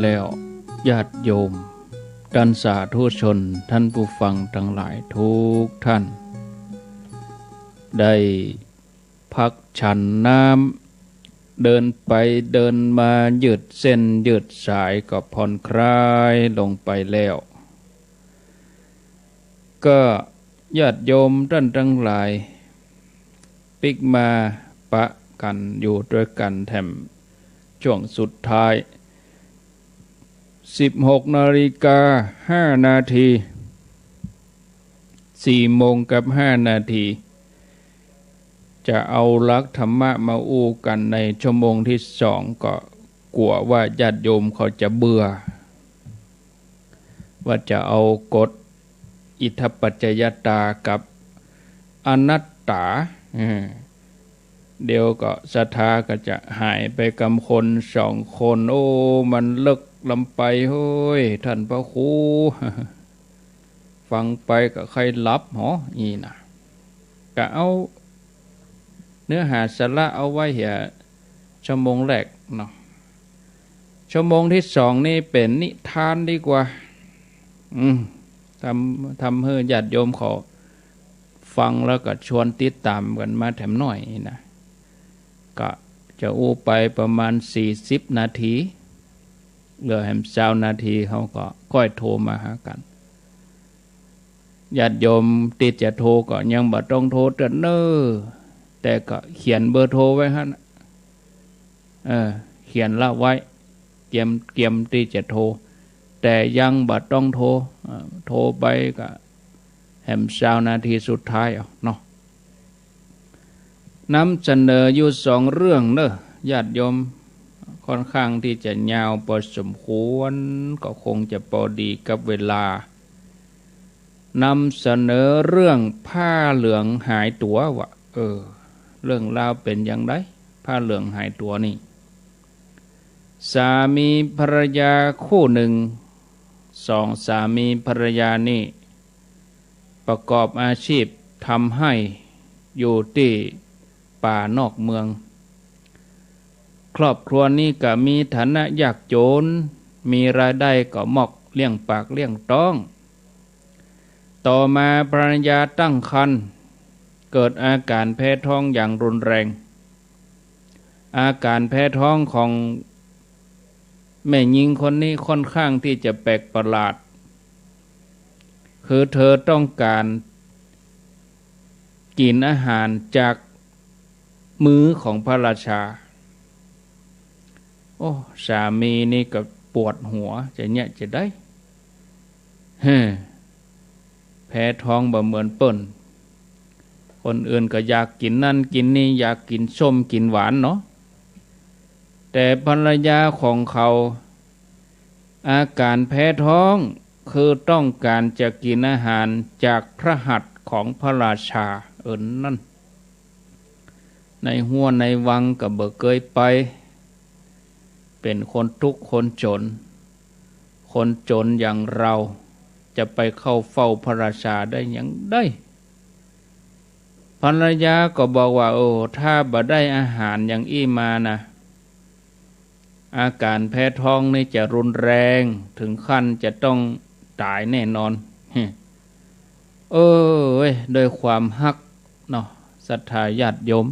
แล้วญาติโยมท่านสาธุชนท่านผู้ฟังทั้งหลายทุกท่านได้พักฉันน้ำเดินไปเดินมายืดเส้นยืดสายก็ผ่อนคลายลงไปแล้วก็ญาติโยมท่านทั้งหลายปิกมาปะกันอยู่ด้วยกันแถมช่วงสุดท้าย16 นาฬิกา 5 นาที4 โมงกับ 5 นาทีจะเอาหลักธรรมะมาอู้กันในชั่วโมงที่2ก็กลัวว่าญาติโยมเขาจะเบื่อว่าจะเอากฎอิทธิปัจจยตากับอนัตตาเดี๋ยวก็ศรัทธาก็จะหายไปกำคน2 คนโอ้มันเลิกลำไปเฮ้ยท่านพระครูฟังไปก็ใครรับหรอนี่นะก็เอาเนื้อหาสาระเอาไว้เหียชั่วโมงแรกเนาะชั่วโมงที่2นี่เป็นนิทานดีกว่าทำให้ญาติโยมเขาฟังแล้วก็ชวนติดตามกันมาแถมหน่อยนะก็จะอู้ไปประมาณ40 นาทีเหลือแหม20 นาทีเขาก็ค่อยโทรมาหากันญาติโยมติดจะโทรก็ยังบ่ต้องโทรเตือนเน้อแต่ก็เขียนเบอร์โทรไว้ฮะเขียนละไว้เตรียมที่จะโทรแต่ยังบ่ต้องโทรไปก็แหม20 นาทีสุดท้ายเอาเนาะนำเสนออยู่2 เรื่องเนอะญาติโยมค่อนข้างที่จะยาวพอสมควรก็คงจะพอดีกับเวลานำเสนอเรื่องผ้าเหลืองหายตัวว่าเรื่องราวเป็นอย่างไรผ้าเหลืองหายตัวนี่สามีภรรยาคู่หนึ่ง2 สามีภรรยานี่ประกอบอาชีพทำให้อยู่ที่ป่านอกเมืองครอบครัวนี้ก็มีฐานะยากจนมีรายได้ก็มอกเลี้ยงปากเลี้ยงท้องต่อมาภรรยาตั้งครรภ์เกิดอาการแพ้ท้องอย่างรุนแรงอาการแพ้ท้องของแม่หญิงคนนี้ค่อนข้างที่จะแปลกประหลาดคือเธอต้องการกินอาหารจากมือของพระราชาโอ้สามีนี่ก็ปวดหัวจะได้แพ้ท้องบ่เหมือนเปิ้นคนอื่นก็อยากกินนั่นกินนี่อยากกินส้มกินหวานเนาะแต่ภรรยาของเขาอาการแพ้ท้องคือต้องการจะกินอาหารจากพระหัตถ์ของพระราชานั่นในหัวในวังก็บ่เคยไปเป็นคนทุกข์คนจนอย่างเราจะไปเข้าเฝ้าพระราชาได้อย่างได้ภรรยาก็บอกว่าถ้าบ่ได้อาหารอย่างอี้มานะอาการแพ้ท้องนี่จะรุนแรงถึงขั้นจะต้องตายแน่นอนโดยความฮักเนาะศรัทธาญาติโยม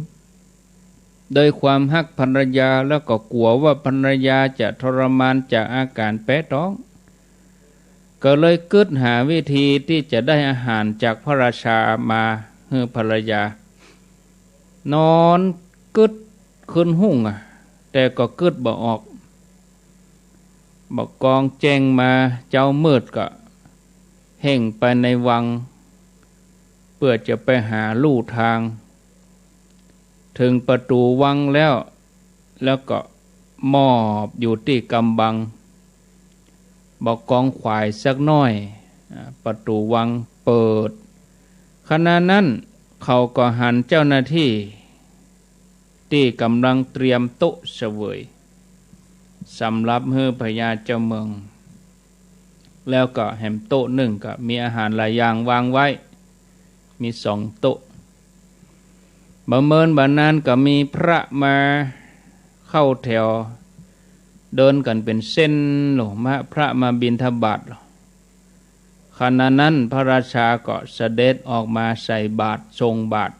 โดยความฮักภรรยาแล้วก็กลัวว่าภรรยาจะทรมานจากอาการแพ้ท้องก็เลยกึศหาวิธีที่จะได้อาหารจากพระราชามาให้ภรรยานอนกึศขึ้นหุ่งแต่ก็กึศบ่ออกบอกกองแจ้งมาเจ้ามืดก็เห่งไปในวังเพื่อจะไปหาลู่ทางถึงประตูวังแล้วก็มอบอยู่ที่กำบังบอกกองขวายสักน้อยประตูวังเปิดขณะนั้นเขาก็หันเจ้าหน้าที่ที่กำลังเตรียมโต๊ะเสวยสำหรับให้พญาเจ้าเมืองแล้วก็แหมโต๊ะหนึ่งก็มีอาหารหลายอย่างวางไว้มี2 โต๊ะบะเมินบะนานก็มีพระมาเข้าแถว เดินกันเป็นเส้นหรอมาพระมาบิณฑบาตหรอขณะนั้นพระราชาก็เสด็จออกมาใส่บาตรทรงบาตร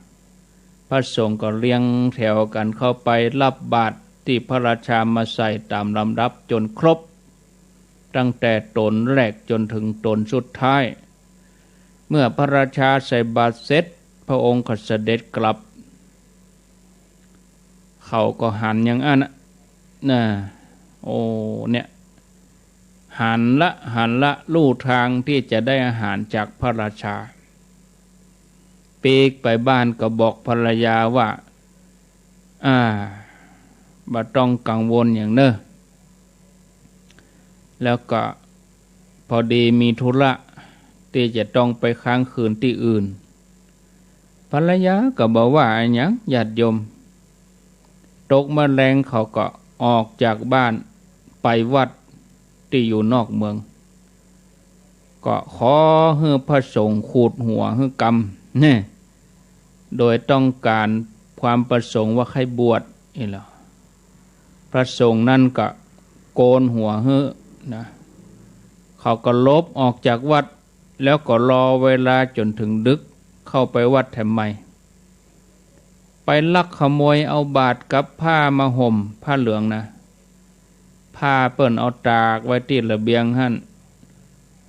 พระสงฆ์ก็เรียงแถวกันเข้าไปรับบาตรที่พระราชามาใส่ตามลำดับจนครบตั้งแต่ตนแรกจนถึงตนสุดท้ายเมื่อพระราชาใส่บาตรเสร็จพระองค์ก็เสด็จกลับเขาก็หันอย่างอันน่ะโอ้เนี่ยหันละลู่ทางที่จะได้อาหารจากพระราชาปีกไปบ้านก็บอกภรรยาว่าบ่ต้องกังวลอย่างเน้อแล้วก็พอดีมีธุระที่จะต้องไปค้างคืนที่อื่นภรรยาก็บอกว่าอันหยังญาติโยมตกแมลงเขาก็ออกจากบ้านไปวัดที่อยู่นอกเมืองก็ขอให้พระสงฆ์ขูดหัวให้กรรมเนี่ยโดยต้องการความประสงค์ว่าให้บวชนี่แหละพระสงฆ์นั่นก็โกนหัวให้นะเขาก็ลบออกจากวัดแล้วก็รอเวลาจนถึงดึกเข้าไปวัดแถมใหม่ไปลักขโมยเอาบาตรกับผ้ามาห่มผ้าเหลืองนะผ้าเปิ้นเอาตากไว้ที่ระเบียงหั่น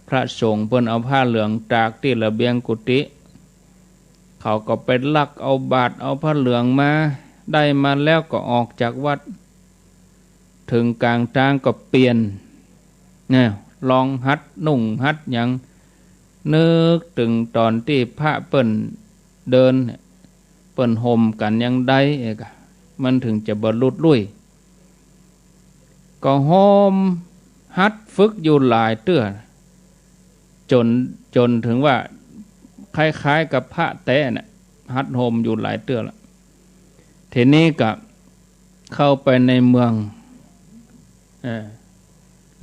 พระสงฆ์เปิ้นเอาผ้าเหลืองตากที่ระเบียงกุฏิเขาก็ไปลักเอาบาตรเอาผ้าเหลืองมาได้มาแล้วก็ออกจากวัดถึงกลางทางก็เปลี่ยนเนี่ยลองหัดนุ่งหัดหยังนึกถึงตอนที่พระเปิ้นเดินเปิ้นห่มกันยังได้เอกมันถึงจะบรรลุลุยก็ห่มหัดฝึกอยู่หลายเตื้อจนถึงว่าคล้ายๆกับพระแต้น่ะหัดห่มอยู่หลายเตื้อละทีนี้ก็เข้าไปในเมือง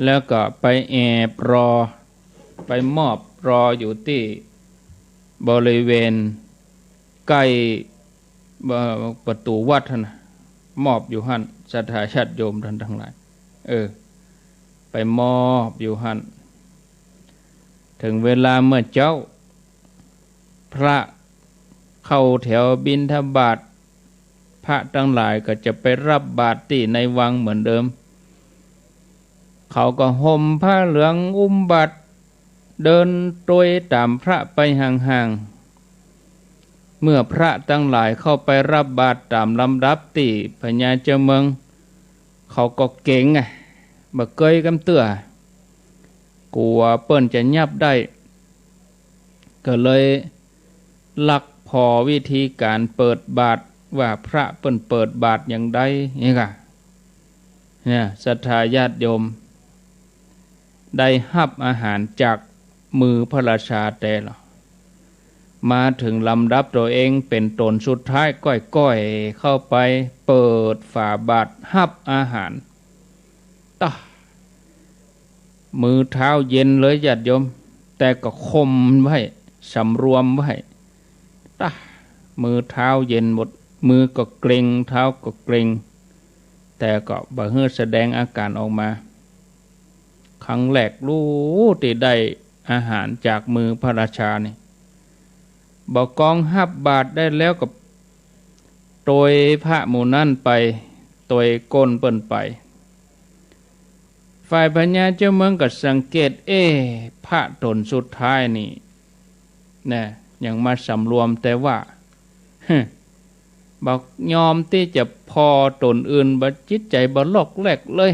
แล้วก็ไปแอบรอไปมอบรออยู่ที่บริเวณใกล้ประตูวัดนะมอบอยู่หั่นศรัทธาญาติโยมท่านทั้งหลายไปมอบอยู่หั่นถึงเวลาเมื่อเจ้าพระเข้าแถวบิณฑบาตพระทั้งหลายก็จะไปรับบาตรที่ในวังเหมือนเดิมเขาก็ห่มผ้าเหลืองอุ้มบาตรเดินโดยตามพระไปห่างๆเมื่อพระทั้งหลายเข้าไปรับบาตรตามลำดับที่พญาเจ้าเมืองเขาก็เก่งบ่เคยกำเตื้อกลัวเปิ้นจะยับได้ก็เลยลักพอวิธีการเปิดบาตรว่าพระเปิ้นเปิดบาตรอย่างใดนี่ค่ะเนี่ยศรัทธาญาติโยมได้รับอาหารจากมือพระราชาแต่ละมาถึงลำดับตัวเองเป็นตนสุดท้ายก้อยๆเข้าไปเปิดฝาบาตรรับอาหารมือเท้าเย็นเลยญาติโยมแต่ก็คมไว้สำรวมไว้มือเท้าเย็นหมดมือก็เกร็งเท้าก็เกร็งแต่ก็บ่เฮือแสดงอาการออกมาครั้งแรกรู้ที่ได้อาหารจากมือพระราชานี่บอกกองหับบาตรได้แล้วกับโตยพระหมู่นั่นไปโตยก้นเปิ้นไปฝ่ายพญาเจ้าเมืองก็สังเกตพระตนสุดท้ายนี่นะยังมาสำรวมแต่ว่าบอกยอมที่จะพอตนอื่นบัดจิตใจบ่ลอกแหลกเลย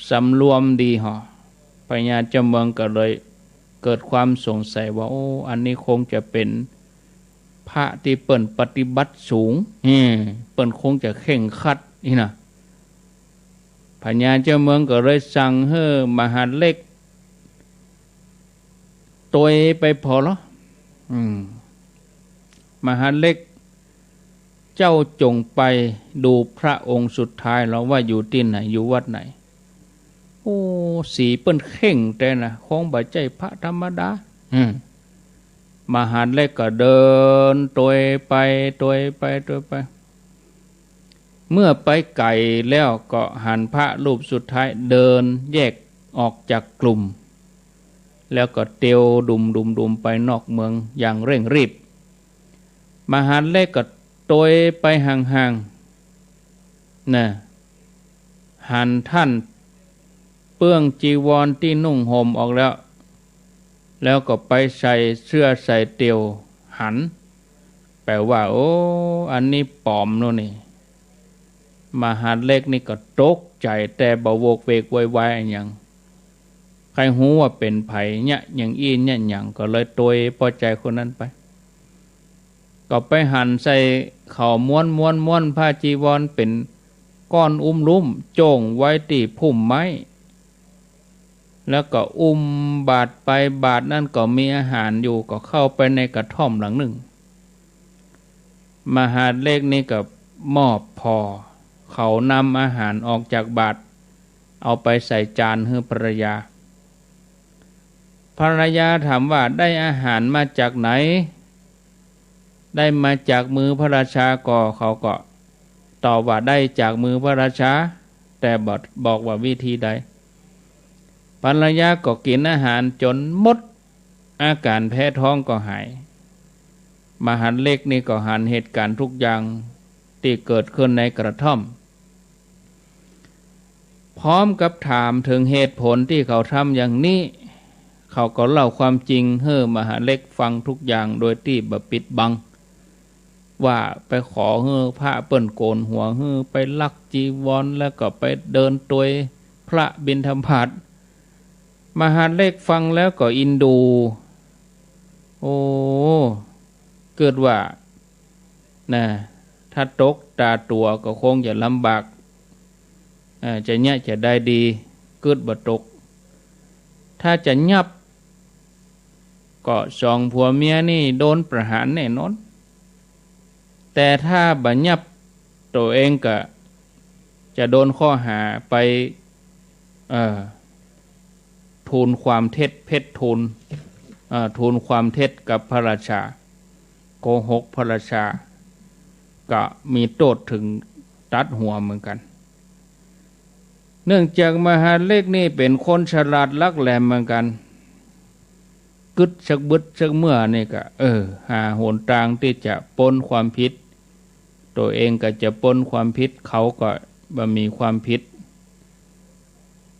สำรวมดีหรอพญาเจ้าเมืองก็เลยเกิดความสงสัยว่าอันนี้คงจะเป็นพระที่เปิ้นปฏิบัติสูงเปิ้นคงจะเข่งคัดนี่นะพญาเจ้าเมืองก็เลยสั่งให้มหาดเล็กตัวไปพอแล้วมหาดเล็กเจ้าจงไปดูพระองค์สุดท้ายแล้วว่าอยู่ที่ไหนอยู่วัดไหนสีเปิ้นเข่งแต่นะคงบ่ใจพระธรรมดามหาดเล็กก็เดินตัวไป เมื่อไปไกลแล้วก็หันพระรูปสุดท้ายเดินแยกออกจากกลุ่มแล้วก็เตียวดุมไปนอกเมืองอย่างเร่งรีบมหาเล็กก็โตยไปห่างๆนะหันท่านเปื้องจีวรที่นุ่งห่มออกแล้วก็ไปใส่เสื้อใส่เตียวหันแปลว่าโอ้อันนี้ปลอมโน่นนี่มหาเล็กนี่ก็ตกใจแต่บ่โวกเวกโวยวายอย่างใครหูว่าเป็นไผเนี่ยอย่างอีเนี่ยอย่างก็เลยโตยพอใจคนนั้นไปก็ไปหั่นใส่ข้าวม้วนผ้าจีวรเป็นก้อนลุ่มโจ่งไว้ที่พุ่มไม้แล้วก็บาดไปบาดนั่นก็มีอาหารอยู่ก็เข้าไปในกระท่อมหลังหนึ่งมหาเล็กนี่ก็มอบพอเขานำอาหารออกจากบาตรเอาไปใส่จานให้ภรรยาถามว่าได้อาหารมาจากไหนได้มาจากมือพระราชาก็เขาก็ตอบว่าได้จากมือพระราชาแต่บอกว่าวิธีใดภรรยาก็กินอาหารจนหมดอาการแพ้ท้องก็หายมหาเล็กนี่ก็หันเหตุการณ์ทุกอย่างที่เกิดขึ้นในกระท่อมพร้อมกับถามถึงเหตุผลที่เขาทำอย่างนี้เขาก็เล่าความจริงให้มหาเล็กฟังทุกอย่างโดยที่บ่ปิดบังว่าไปขอให้พระเปิ้นโกนหัวให้ไปลักจีวรแล้วก็ไปเดินตัวยพระบิณฑบาตมหาเล็กฟังแล้วก็อินดูโอ้เกิดว่านะถ้าตกตาตัวก็คงจะลำบากจะเนี่ยจะได้ดีเกิดบ่ตกถ้าจะยับก็สองผัวเมียนี่โดนประหารแน่นอนแต่ถ้าบ่ยับตัวเองก็จะโดนข้อหาไปทูลความเท็จทูลความเท็จกับพระราชาโกหกพระราชาก็มีโทษถึงตัดหัวเหมือนกันเนื่องจากมหาเล็กนี่เป็นคนฉลาดลักแหลมเหมือนกันกึดชักบึดชักเมื่อนี่ก็หาหนทางที่จะพ้นความผิดตัวเองก็จะพ้นความผิดเขาก็บ่มีความผิด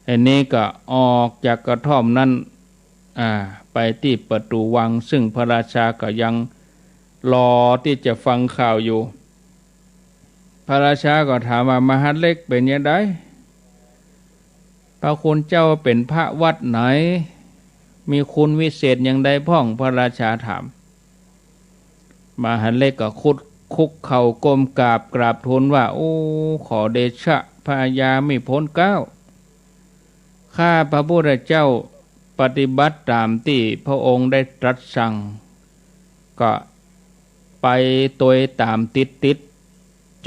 อันนี้ก็ออกจากกระท่อมนั้นไปที่ประตูวังซึ่งพระราชาก็ยังรอที่จะฟังข่าวอยู่พระราชาก็ถามว่ามหาเล็กเป็นยังไงพระคุณเจ้าเป็นพระวัดไหนมีคุณวิเศษอย่างใดพ้องพระราชาถามมหาเล็กก็คุกเข่าก้มกราบทูลว่าโอ้ขอเดชะพระยาไม่พ้นเกล้าข้าพระพุทธเจ้าปฏิบัติตามที่พระองค์ได้ตรัสสั่งก็ไปตัวตามติด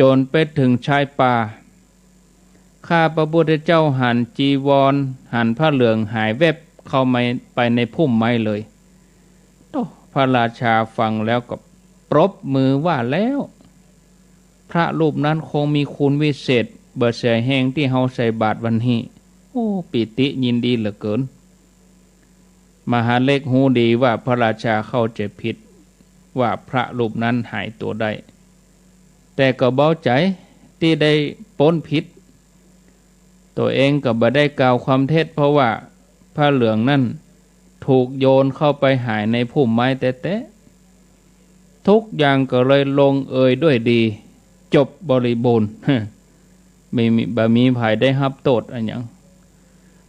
จนไปถึงชายป่าข้าพระพุทธเจ้าหันจีวรหันผ้าเหลืองหายแวบเข้าไปในพุ่มไม้เลยพระราชาฟังแล้วก็ปรบมือว่าแล้วพระรูปนั้นคงมีคุณวิเศษเบิดเสียแห่งที่เฮาใส่บาตรวันนี้โอ้ปิติยินดีเหลือเกินมหาเล็กหูดีว่าพระราชาเข้าใจผิดว่าพระรูปนั้นหายตัวได้แต่ก็เบาใจที่ได้พ้นผิดตัวเองก็บ่ได้กล่าวความเท็จเพราะว่าผ้าเหลืองนั่นถูกโยนเข้าไปหายในพุ่มไม้แต่ทุกอย่างก็เลยลงเอยด้วยดีจบบริบูรณ์ไม่มีภัยได้รับโทษอันยัง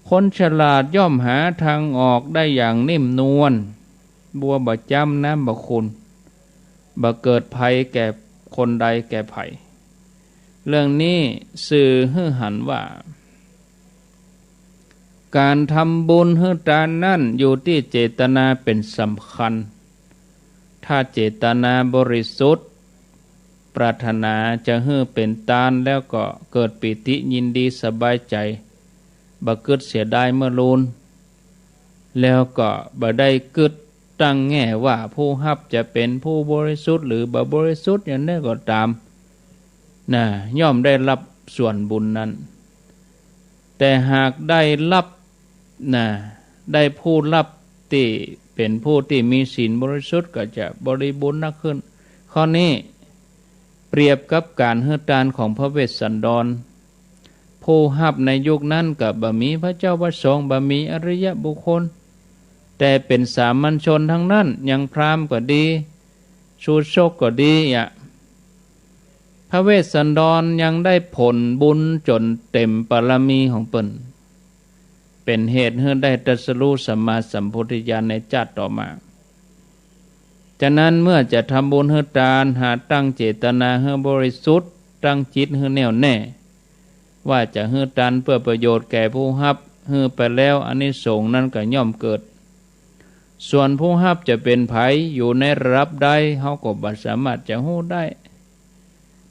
คนฉลาดย่อมหาทางออกได้อย่างนิ่มนวลบัวบ่จำน้ำบ่คุณบ่เกิดภัยแก่คนใดแก่ภัยเรื่องนี้สื่อให้หันว่าการทำบุญให้ทานนั่นอยู่ที่เจตนาเป็นสำคัญถ้าเจตนาบริสุทธิ์ปรารถนาจะให้เป็นทานแล้วก็เกิดปิติยินดีสบายใจบ่เกิดเสียดายเมื่อลูนแล้วก็บ่ได้เกิดตั้งแง่ว่าผู้รับจะเป็นผู้บริสุทธิ์หรือบ่บริสุทธิ์อย่างนั้นก็ตาม นะย่อมได้รับส่วนบุญนั้นแต่หากได้รับนะได้ผู้รับที่เป็นผู้ที่มีศีลบริสุทธิ์ก็จะบริบูรณ์ขึ้นข้อนี้เปรียบกับการเฮือทานของพระเวสสันดรผู้ฮับในยุคนั้นกับบะมีพระเจ้าพระสงฆ์บะมีอริยบุคคลแต่เป็นสามัญชนทั้งนั้นยังพราหมณ์ก็ดีชูชกก็ดีพระเวสสันดรยังได้ผลบุญจนเต็มปรมีของเปิ้นเป็นเหตุให้ได้ตรัสรู้สัมมาสัมพุทธญาณในชาติต่อมาฉะนั้นเมื่อจะทำบุญให้ทานหาตั้งเจตนาให้บริสุทธิ์ตั้งจิตให้แน่วแน่ว่าจะให้ทานเพื่อประโยชน์แก่ผู้รับให้ไปแล้วอานิสงส์นั้นก็ย่อมเกิดส่วนผู้รับจะเป็นไผอยู่ในระดับใดเฮาก็บ่สามารถจะรู้ได้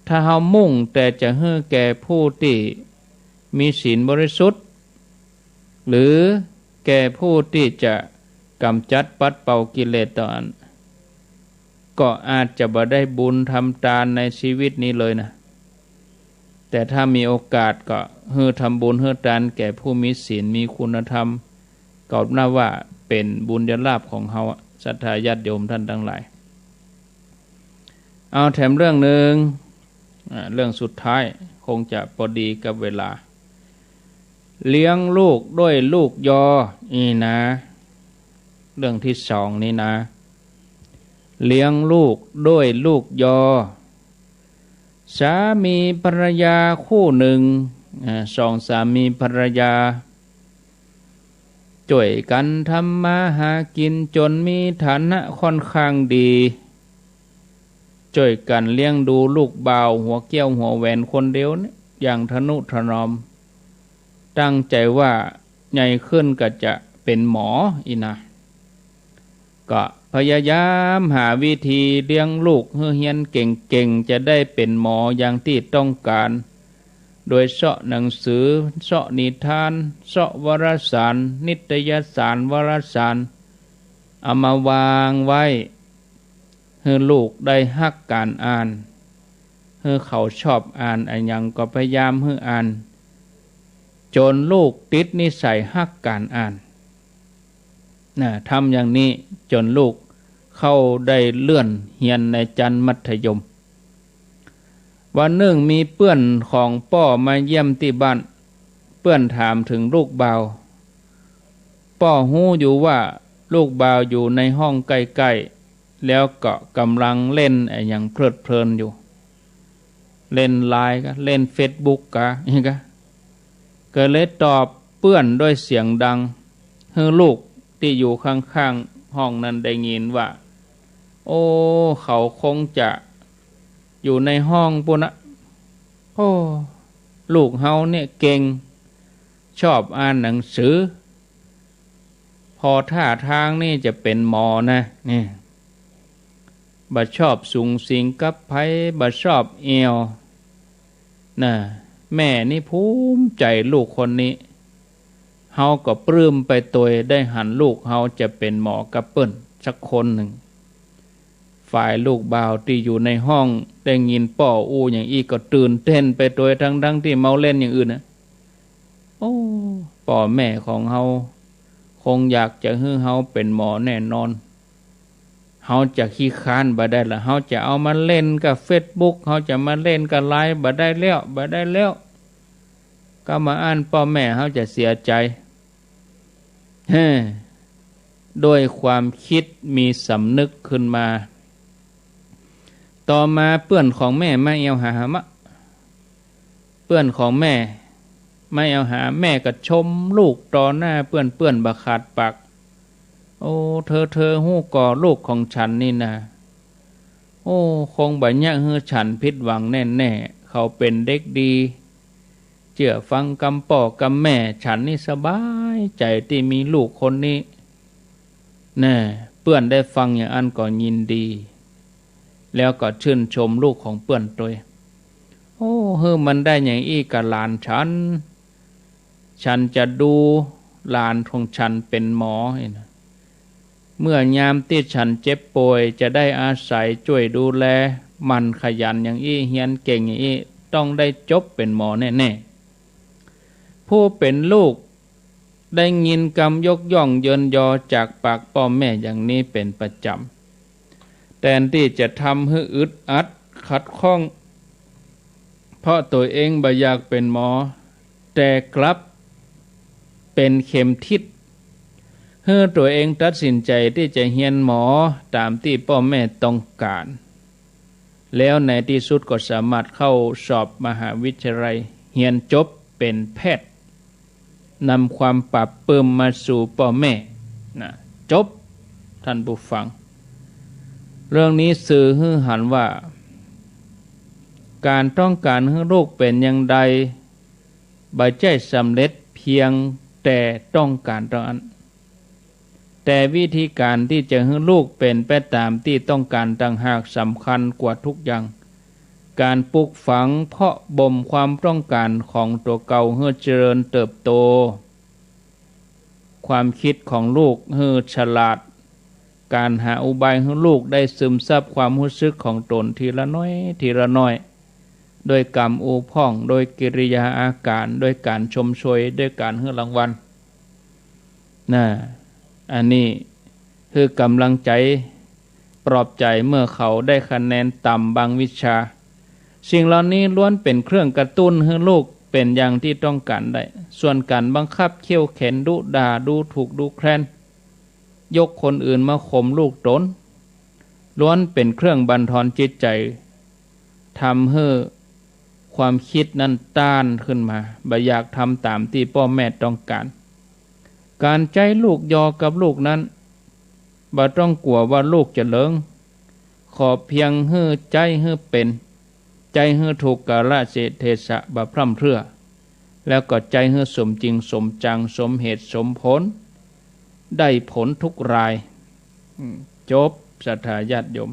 ถ้าเฮามุ่งแต่จะให้แก่ผู้ที่มีศีลบริสุทธิ์หรือแก่ผู้ที่จะกำจัดปัดเป่ากิเลสต่างก็อาจจะบ่ได้บุญทำทานในชีวิตนี้เลยนะแต่ถ้ามีโอกาสก็ให้ทำบุญให้ทานแก่ผู้มีศีลมีคุณธรรมก็นับว่าเป็นบุญญาลาภของเฮาศรัทธาญาติโยมท่านทั้งหลายเอาแถมเรื่องหนึ่งเรื่องสุดท้ายคงจะพอดีกับเวลาเลี้ยงลูกด้วยลูกยอนี่นะเรื่องที่สองนี่นะเลี้ยงลูกด้วยลูกยอสามีภรรยาคู่หนึ่งสองสามีภรรยาช่วยกันทำมาหากินจนมีฐานะค่อนข้างดีช่วยกันเลี้ยงดูลูกบ่าวหัวเกี้ยวหัวแหวนคนเดียวเนี่ยอย่างทนุถนอมตั้งใจว่าใหญ่ขึ้นก็จะเป็นหมออีนะก็พยายามหาวิธีเลี้ยงลูกให้เรียนเก่งๆจะได้เป็นหมออย่างที่ต้องการโดยเสาะหนังสือเสาะนิทานเสาะวารสารนิตยสารวารสารเอามาวางไว้ให้ลูกได้ฮักการอ่านให้เขาชอบอ่านอะไรอย่างก็พยายามให้อ่านจนลูกติดนิสัยฮักการอ่านทำอย่างนี้จนลูกเข้าได้เลื่อนเรียนในชั้นมัธยมวันหนึ่งมีเพื่อนของพ่อมาเยี่ยมที่บ้านเพื่อนถามถึงลูกบ่าวพ่อฮู้อยู่ว่าลูกบ่าวอยู่ในห้องใกล้ๆแล้วก็กำลังเล่นอย่างเพลิดเพลินอยู่เล่นไลน์ก็เล่นเฟซบุ๊กก็เลยตอบเพื่อนด้วยเสียงดังให้ลูกที่อยู่ข้างๆห้องนั้นได้ยินว่าโอ้เขาคงจะอยู่ในห้องปุ่นนะโอ้ลูกเฮาเนี่ยเก่งชอบอ่านหนังสือพอท่าทางนี่จะเป็นหมอนะนี่บ่ชอบสุงสิงกับไผบ่ชอบเอวนะแม่นี่ภูมิใจลูกคนนี้เฮาก็ปลื้มไปตัวได้หันลูกเฮาจะเป็นหมอกับเปิ้นสักคนหนึ่งฝ่ายลูกบ่าวที่อยู่ในห้องได้ยินป่ออู้อย่างอีก็ตื่นเต้นไปตัวทั้งที่เมาเล่นอย่างอื่นนะโอ้ป่อแม่ของเฮาคงอยากจะให้เฮาเป็นหมอแน่นอนเฮาจะขี้ค้านบ่ได้ละเฮาจะเอามาเล่นกับ Facebook เฮาจะมาเล่นกับไลน์บ่ได้แล้วก็มาอ่านป่อแม่เฮาจะเสียใจด้วยความคิดมีสำนึกขึ้นมาต่อมาเพื่อนของแม่มาเอาหามะเพื่อนของแม่ไม่เอาหาแม่ก็ชมลูกต่อหน้าเพื่อนบ่ขาดปากโอ้เธอฮู้ก่อลูกของฉันนี่นะโอ้คงบ่ยะฮือฉันผิดหวังแน่ๆเขาเป็นเด็กดีเชื่อฟังคำพ่อกำแม่ฉันนี่สบายใจที่มีลูกคนนี้แน่เพื่อนได้ฟังอย่างอันก็ยินดีแล้วก็ชื่นชมลูกของเพื่อนตัวโอ้มันได้อย่างอี้กับหลานฉันจะดูหลานของฉันเป็นหมอเมื่อยามที่ฉันเจ็บป่วยจะได้อาศัยช่วยดูแลมันขยันอย่างอี้เฮียนเก่งอย่างอี้ต ต้องได้จบเป็นหมอแน่ๆผู้เป็นลูกได้ยินคำยกย่องเยินยอจากปากพ่อแม่อย่างนี้เป็นประจำแทนที่จะทำให้อึดอัดขัดข้องเพราะตัวเองบ่อยากเป็นหมอแต่กลับเป็นเข็มทิศให้ตัวเองตัดสินใจที่จะเรียนหมอตามที่พ่อแม่ต้องการแล้วในที่สุดก็สามารถเข้าสอบมหาวิทยาลัยเรียนจบเป็นแพทย์นำความปรับปลื้มมาสู่พ่อแม่นะจบท่านผู้ฟังเรื่องนี้สื่อให้หันว่าการต้องการให้ลูกเป็นอย่างใดบ่ใช่สำเร็จเพียงแต่ต้องการเท่านั้นแต่วิธีการที่จะให้ลูกเป็นไปตามที่ต้องการต่างหากสำคัญกว่าทุกอย่างการปลูกฝังเพาะบ่มความต้องการของตัวเก่าให้เจริญเติบโตความคิดของลูกให้ฉลาดการหาอุบายให้ลูกได้ซึมซับความรู้สึกของตนทีละน้อยทีละน้อยโดยกรรมอูพ่องโดยกิริยาอาการโดยการชมเชยด้วยการให้รางวัลอันนี้คือกำลังใจปลอบใจเมื่อเขาได้คะแนนต่ำบางวิชาสิ่งเหล่านี้ล้วนเป็นเครื่องกระตุ้นให้ลูกเป็นอย่างที่ต้องการได้ส่วนการบังคับเคี่ยวเข็นดุด่าดูถูกดูแคลนยกคนอื่นมาข่มลูกตนล้วนเป็นเครื่องบั่นทอนจิตใจทำให้ความคิดนั้นต้านขึ้นมาบ่อยากทำตามที่พ่อแม่ต้องการการใจลูกยอกับลูกนั้นบ่ต้องกลัวว่าลูกจะเลิงขอเพียงให้ใจให้เป็นใจให้ถูกกาลเทศะบ่พร่ำเพรื่อแล้วก็ใจให้สมจริงสมจังสมเหตุสมผลได้ผลทุกรายจบศรัทธาญาติโยม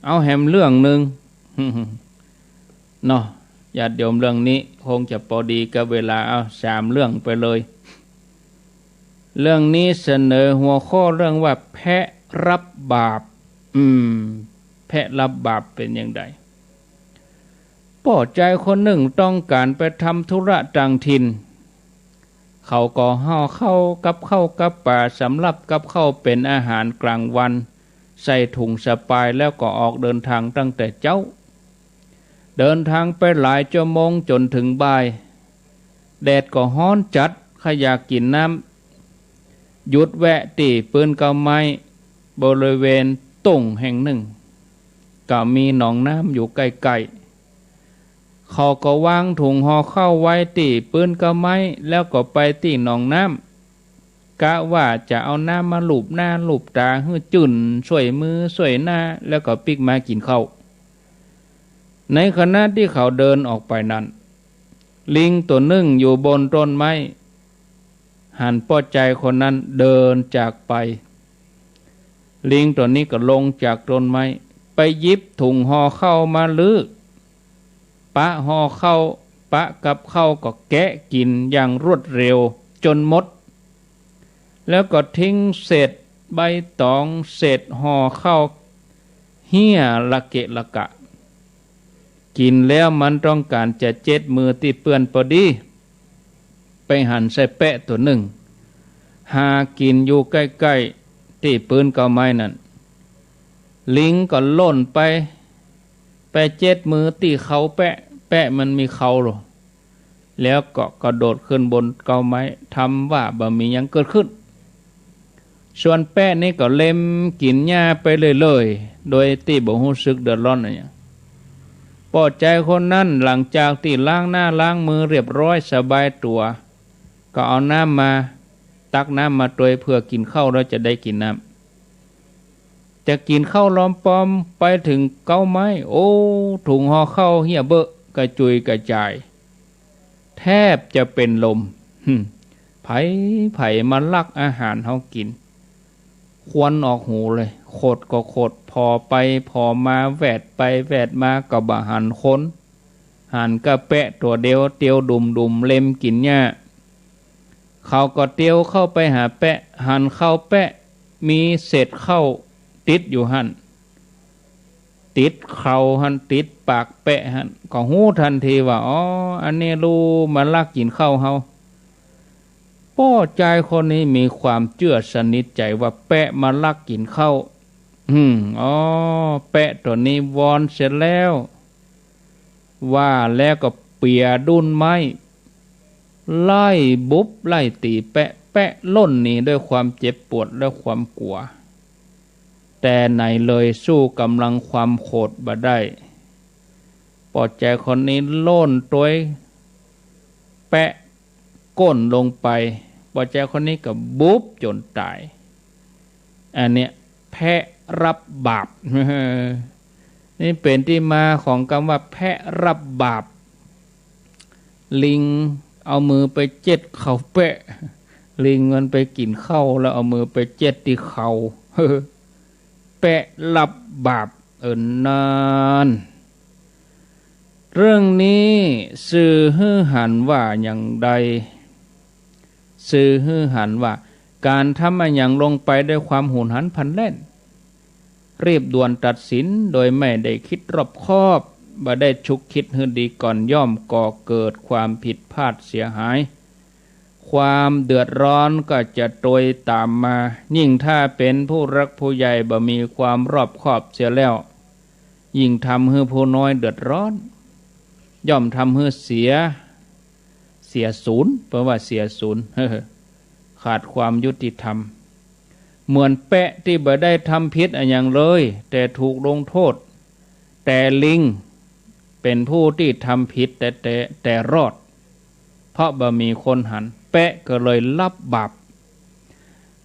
เอาแหมเรื่องหนึ่งเนาะญาติโยมเรื่องนี้คงจะพอดีกับเวลาเอา3เรื่องไปเลยเรื่องนี้เสนอหัวข้อเรื่องว่าแพะรับบาปแพะรับบาปเป็นอย่างไรพ่อใจคนหนึ่งต้องการไปทำธุระต่างถิ่นเขาก็ห่อข้าวกับข้าวกับปลาสำหรับกับข้าวเป็นอาหารกลางวันใส่ถุงสะพายแล้วก็ออกเดินทางตั้งแต่เช้าเดินทางไปหลายชั่วโมงจนถึงบ่ายแดดก็ร้อนจัดข้าอยากกินน้ำหยุดแวะตีปืนเกาไม้บริเวณตุ่งแห่งหนึ่งก็มีหนองน้ำอยู่ใกล้ๆเขาก็วางถุงห่อข้าวไว้ตีปืนเกาไม้แล้วก็ไปตีหนองน้ำกะว่าจะเอาน้ำมาลูบหน้าลูบตาให้จุ่นช่วยมือช่วยหน้าแล้วก็ปิกมากินข้าวในขณะที่เขาเดินออกไปนั้นลิงตัวหนึ่งอยู่บนต้นไม้หันป้อใจคนนั้นเดินจากไปลิงตัวนี้ก็ลงจากต้นไม้ไปหยิบถุงห่อข้าวมาลือปะห่อข้าวปะกับข้าวก็แกะกินอย่างรวดเร็วจนหมดแล้วก็ทิ้งเศษใบตองเศษห่อข้าวเหี้ยละเกะละกะกินแล้วมันต้องการจะเจ็ดมือที่เปื้อนพอดีไปหั่นใส่แปะตัวหนึ่งหากินอยู่ใกล้ๆที่ปืนเกาไม้นั่นลิงก็ล่นไปเจ็ดมือที่เขาแปะมันมีเขาหรอแล้วก็กระโดดขึ้นบนเกาไม้ทำว่าบ่มีหยังเกิดขึ้นส่วนแปะนี่ก็เล็มกินหญ้าไปเลยๆโดยที่บ่รู้สึกเดือดร้อนอะไรอย่างพอใจคนนั้นหลังจากที่ล้างหน้าล้างมือเรียบร้อยสบายตัวก็เอาน้ำมาตักน้ำมาตวยเพื่อกินข้าวแล้วจะได้กินน้ำจะกินข้าวล้อมปอมไปถึงเก้าไม้โอ้ถุงห่อข้าวเหี้ยเบอะกระจุยกระจายแทบจะเป็นลมไผ่มาลักอาหารเขากินควันออกหูเลยโคดก็โคดพอไปพอมาแวดไปแวดมาก็บ่หันคนหันกระแปะตัวเดียวเตียวดุมเล็มกินหญ้าเขาก็เตียวเข้าไปหาแปะหันเข้าแปะมีเศษเข้าติดอยู่หั่น ติดเข่าหันติดปากแปะหันก็หู้ทันทีว่าอ๋ออันนี้รู้มันลักกินข้าวเฮาป้อใจคนนี้มีความเชื่อสนิทใจว่าแปะมาลักกินข้าวอ๋อแปะตัวนี้วอนเสร็จแล้วว่าแล้วก็เปียดุนไม้ไล่บุบไล่ตีแปะแปะล่นหนีด้วยความเจ็บปวดและความกลัวแต่ไหนเลยสู้กำลังความโขดบ่ได้ปอดใจคนนี้โล่นตัวแปะก้นลงไปปอดใจคนนี้ก็บุบจนตายอันเนี้ยแพะรับบาป นี่เป็นที่มาของคำว่าแพะรับบาปลิงเอามือไปเจ็ดเข่าแปะลิงมันไปกินข้าวแล้วเอามือไปเจ็ดที่เข่าแปะรับบาปนานเรื่องนี้สื่อฮือหันว่าอย่างใดสื่อฮือหันว่าการทำอะไรอย่างลงไปด้วยความหุนหันพลันแล่นรีบด่วนตัดสินโดยไม่ได้คิดรอบคอบบ่ได้ฉุกคิดให้ดีก่อนย่อมก่อเกิดความผิดพลาดเสียหายความเดือดร้อนก็จะโตยตามมายิ่งถ้าเป็นผู้รักผู้ใหญ่บ่มีความรอบคอบเสียแล้วยิ่งทำให้ผู้น้อยเดือดร้อนย่อมทำให้เสียศูนย์เพราะว่าเสียศูนย์ขาดความยุติธรรมเหมือนแปะที่บ่ได้ทำผิดอะไรอย่างเลยแต่ถูกลงโทษแต่ลิงเป็นผู้ที่ทำผิดแต่รอดเพราะบ่มีคนหันแปะก็เลยรับบาป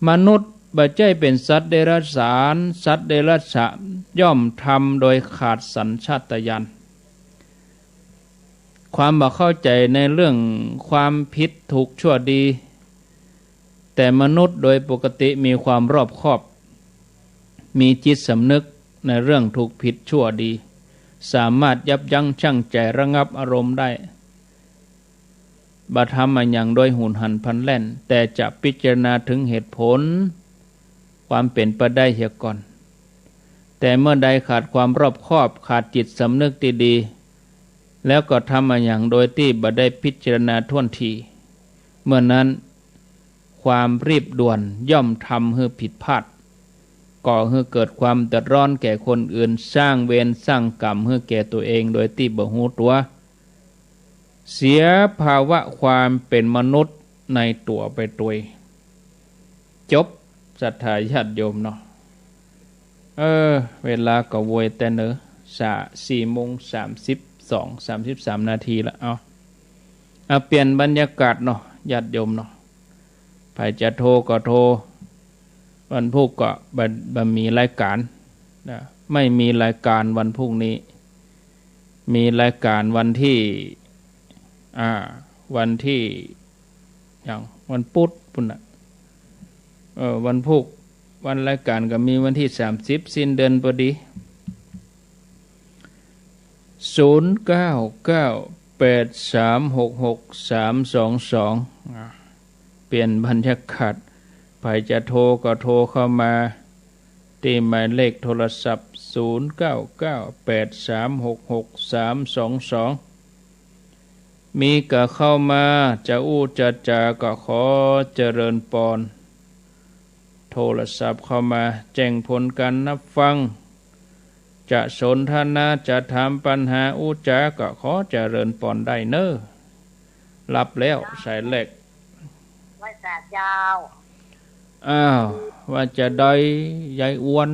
มนุษย์บ่ใช่เป็นสัตว์เดรัจฉานสัตว์เดรัจฉานย่อมทำโดยขาดสัญชาตญาณความบ่เข้าใจในเรื่องความผิดถูกชั่วดีแต่มนุษย์โดยปกติมีความรอบคอบมีจิตสำนึกในเรื่องถูกผิดชั่วดีสามารถยับยั้งชั่งใจระงับอารมณ์ได้บ่ทำอย่างโดยหุนหันพลันแล่นแต่จะพิจารณาถึงเหตุผลความเป็นไปได้เสียก่อนแต่เมื่อใดขาดความรอบคอบขาดจิตสำนึกดีๆแล้วก็ทำอย่างโดยที่บ่ได้พิจารณาท่วนทีเมื่อนั้นความรีบด่วนย่อมทำให้ผิดพลาดก่อให้เกิดความเดือดร้อนแก่คนอื่นสร้างเวรสร้างกรรมให้แก่ตัวเองโดยที่บ่รู้ตัวเสียภาวะความเป็นมนุษย์ในตัวไปตัวจบศรัทธาญาติโยมเนาะเวลาก็โวยแต่เนอะ4:32 นาทีละเอาเปลี่ยนบรรยากาศเนาะญาติโยมเนาะใครจะโทรก็โทรวันพุธก็บ่มีรายการนะไม่มีรายการวันพรุ่งนี้มีรายการวันที่อย่างวันพุธปุ่นน่ะวันพุธวันรายการก็มีวันที่30สิ้นเดือนพอดี0998366322เปลี่ยนบรรยากาศใครจะโทรก็โทรเข้ามาที่หมายเลขโทรศัพท์0998366322มีก็เข้ามาจะอู้จะจาก็ขอเจริญพรโทรศัพท์เข้ามาแจ้งผลการนับฟังจะสนทนาจะถามปัญหาอู้จาก็ขอเจริญพรได้เนอะรับแล้วสายเล็กว่าจะเจ้าว่าจะได้ยายอ้วน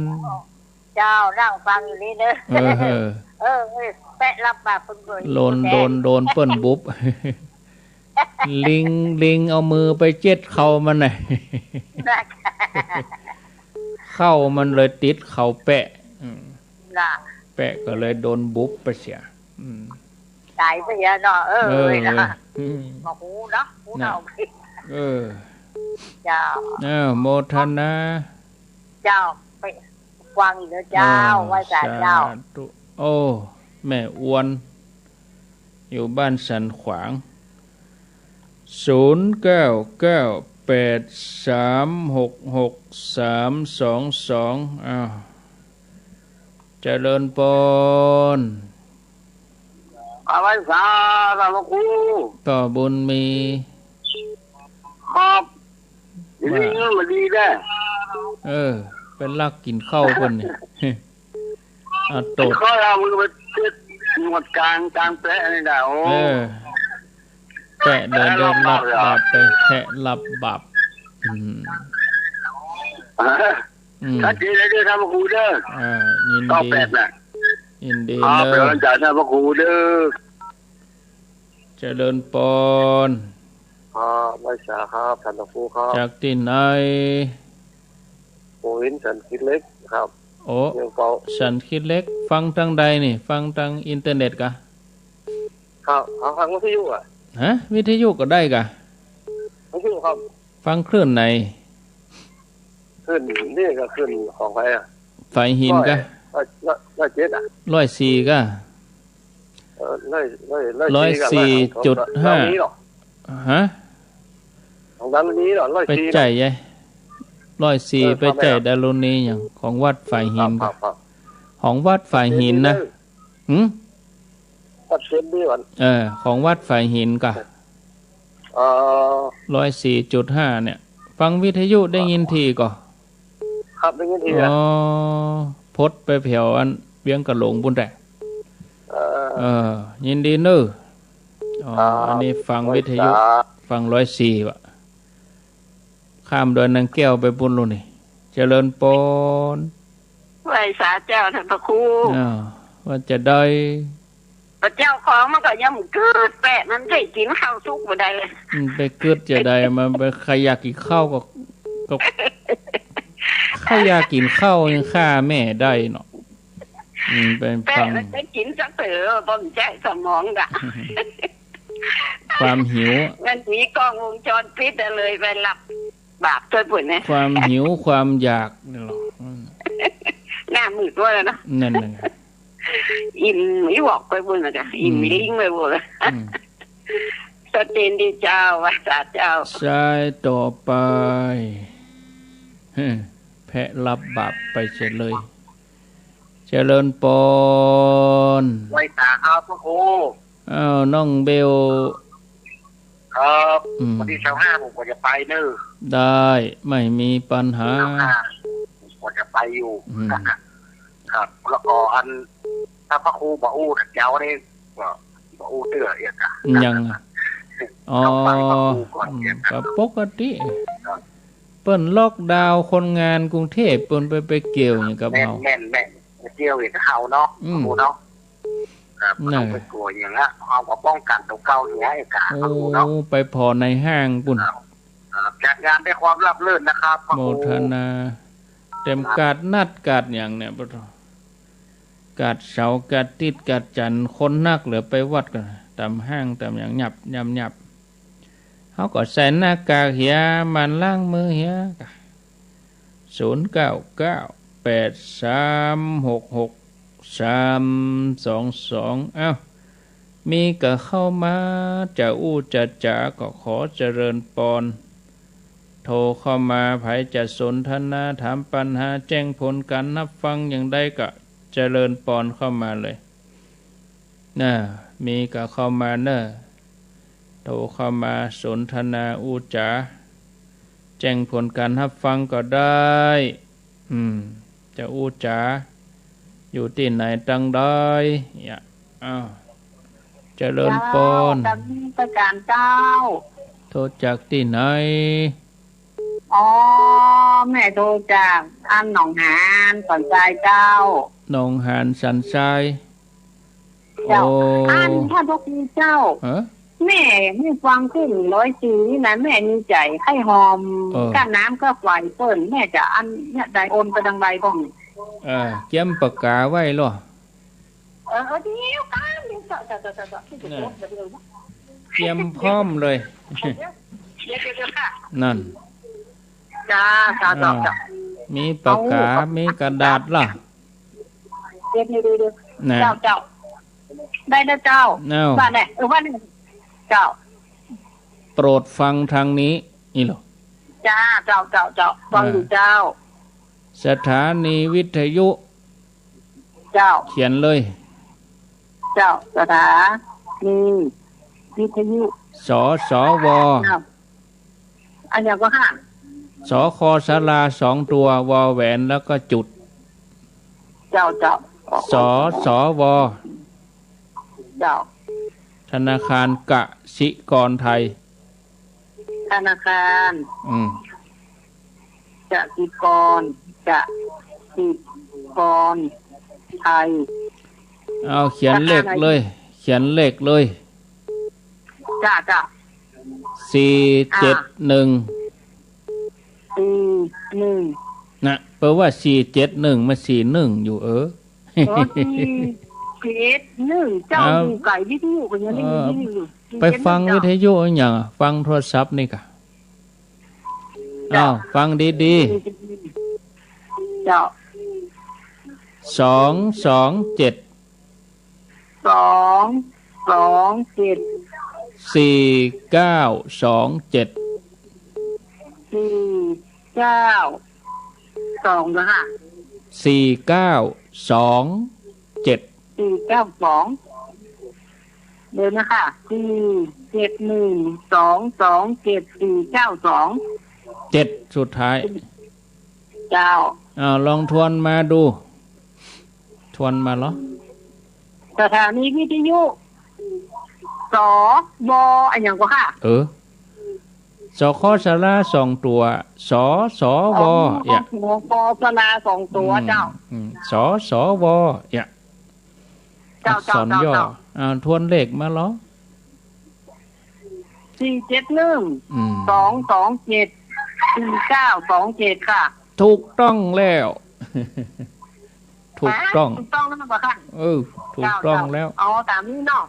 เจ้านั่งฟังอยู่นี่เนอะแปะรับบาปคนรวยโดนเปิ้นบุบลิงเอามือไปเจ็ดเข่ามันน่ะเข้ามันเลยติดเข่าแปะแปะก็เลยโดนบุบไปเสียตายไปเยอะเนาะนะบอกหูเนาะหูเนาเจ้าโมทนาเจ้าไปฟังอยู่เจ้าว่าจะเจ้าโอ้แม่อ้วนอยู่บ้านสันขวาง0998366322 เจริญปนอะไรสาธารณครูต่อบุญมีครับดีเงินมาดีแน่เป็นลักกินข้าวเพิ่นนี่ตดข้าวเรามันไปเช็ดหมดกลางแปะนี่ได้โอ้แปะเดินรับบาปไปแปะรับบาปถ้าจีได้ด้วยทำครูเด้อยินดีแปดน่ะยินดีเด้อเป็นจ่ายทำครูเด้อเจริญปนไม่ใช่ครับท่านครูครับจากที่ไหนโอ้ยฉันคิดเล็กครับโอ้ฉันคิดเล็กฟังทางใดนี่ฟังทางอินเทอร์เน็ตกะครับฟังวิทยุอ่ะฮะวิทยุก็ได้กะวิทยุครับฟังคลื่นไหนคลื่นนี่ก็คลื่นของใครอ่ะไฟหินกะ107อ่ะ104กะ104.5ฮะของดันนี้หรอ104ไปใจยัย104ไปใจดารุณีอย่างของวัดฝ่ายหินของวัดฝ่ายหินนะวัดเซนดีวันของวัดฝ่ายหินกะ104.5เนี่ยฟังวิทยุได้ยินทีก่อครับได้ยินทีพดไปแผ่วอันเบียงกะหลงบุญแหละยินดีเนอะอันนี้ฟังวิทยุฟัง104ว่ะข้ามโดยนางแก้วไปบุญลุนี่เจริญปนไหวสาเจ้าท่านพระครูว่าจะได้พระเจ้าของมันก็ย่ำเกิดแปะนั้นได้กินข้าวสุกบ่ได้เลยไปเกิดจะได้มันไปใครอยากกินข้าวก็ใครอยากกินข้าวยังฆ่าแม่ได้เนาะเป็นฟังได้กินสักเถอะบ่มใจสมองกะความหิวมันมีกล้องวงจรปิดเลยไปหลับบาปช่วยปุ่นนะความหิวความอยากนี่หรอหน้ามืดด้วยนะนั่นน่ะอิ่มไม่บอกไปบุญนะจ๊ะอิ่มลิงไปบุญสเตนดีเจ้าวัดเจ้าใช่ต่อไปแพะรับบาปไปเฉยเลยเจริญปนไว้ตาครับพระครูน้องเบลครับวันที่25ผมก็จะไปเนอะได้ไม่มีปัญหาผมก็จะไปอยู่ครับแล้วก็อันถ้าพระครูบ่อู้เจ้านี่ก็บ่อู้เตื้อเอียกอ่ะยังก็ปกติเปิ้นล็อกดาวน์คนงานกรุงเทพเปิ้นไปเกี่ยวอย่างกับเฮาแม่นเกี่ยวอย่างกับเฮาเนาะครูเนาะครับต้องไปกลัวอย่างละเอาก็ป้องกันตัวเก่าอย่างเงี้ยกะเนาะไปพอในห้างปุ่นจัดงานด้วยความราบรื่นนะครับโมทนาเต็มกาดนัดกาดอย่างเนี่ยบ่กาดเสากาดติดกาดจันทร์คนนักเหลือไปวัดกันตามห้างตามอย่างหยับเขาก็ใส่หน้ากากเหียมันล้างมือเหีย0998366322มีก็เข้ามาจะจะจ๋าก็ขอเจริญปนโทรเข้ามาไผจะสนทนาถามปัญหาแจ้งผลการนับฟังอย่างใดก็เจริญปนเข้ามาเลยมีก็เข้ามาโทรเข้ามาสนทนาจ๋าแจ้งผลการรับฟังก็ได้จะจ๋าอยู่ที่ไหนตั้งได้เจริญปนประการเจ้าโทรจากที่ไหนแม่โทรจากอันหนองหานสันทรายเจ้าหนองหานสันทรายอันถ้าพวกนี้เจ้าแม่ไม่ฟังขึ้น104นี่นะแม่มีใจให้หอมก้านน้ำก็ไฟเปิ้นแม่จะอันเนี่ยได้โอนไปทางใดบ้างเขียนปากกาไว้หรอเดี๋ยวกันเดี๋ยวเตรียมพร้อมเลยนั่นจ้ามีปากกามีกระดาษล่ะเดี๋ยวเจ้าได้นะเจ้าบ้านไหนบ้านนี้เจ้าโปรดฟังทางนี้นี่หรอจ้าเจ้าฟังอยู่เจ้าสถานีวิทยุ เจ้าเขียนเลยเจ้าสถานีวิทยุสสวอันนี้ก็ห้าสคศาลา2ตัววแหวนแล้วก็จุดเจ้าสสวเจ้าธนาคารกสิกรไทยธนาคารกสิกรไทยเอาเขียนเลขเลยจ้า471นะแปลว่า471มา41อยู่เจ้าดูไก่วิทยุกันยังไม่ไปฟังวิทยุอย่างฟังโทรศัพท์นี่กะฟังดีๆเจ้า227 4927 4927เดี๋ยวนะคะ7สุดท้ายเจ้าลองทวนมาดูทวนมาเหรอสถานีวิทยุสวอันอย่างก็ค่ะสคศาลา2ตัวสสวอย่าสศาลา2ตัวเจ้าสสวอย่าสอนย่อทวนเลขมาเหรอ471 227 4927ค่ะถูกต้องแล้วถูกต้องแล้วมั้งค่ะถูกต้องแล้วตามนี้เนาะ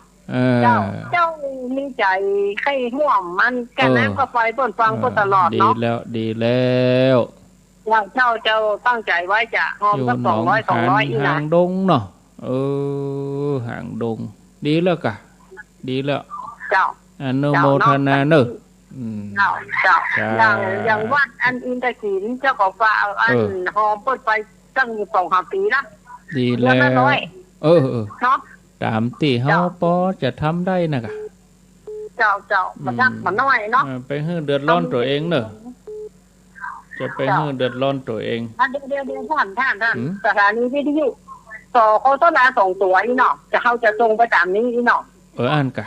เจ้ามีใจใครห่วงมันกันน้ำก็ไฟเปิดฟังก็ตลอดเนาะดีแล้วเจ้าตั้งใจไว้จะหอมสัก200อีกนะห่างดงเนาะห่างดงดีแล้วกะดีแล้วเจ้าอนุโมทนาเนอะเจ้าอย่างวัดอันอินทศิลป์เจ้าก็ฝากอันหอมเปิดไฟตั้ง2-3 ปีละดีแล้วเนาะตามที่เฮาพอจะทำได้นะกะเจ้ามันน้อยเนาะไปให้เดือดร้อนตัวเองเนอะจะไปให้เดือดร้อนตัวเองเดี๋ยวท่านสถานีวิทยุโฆษณา2ตัวอีเนาะเขาจะส่งไปตามนี้อีเนาะอ่านกะ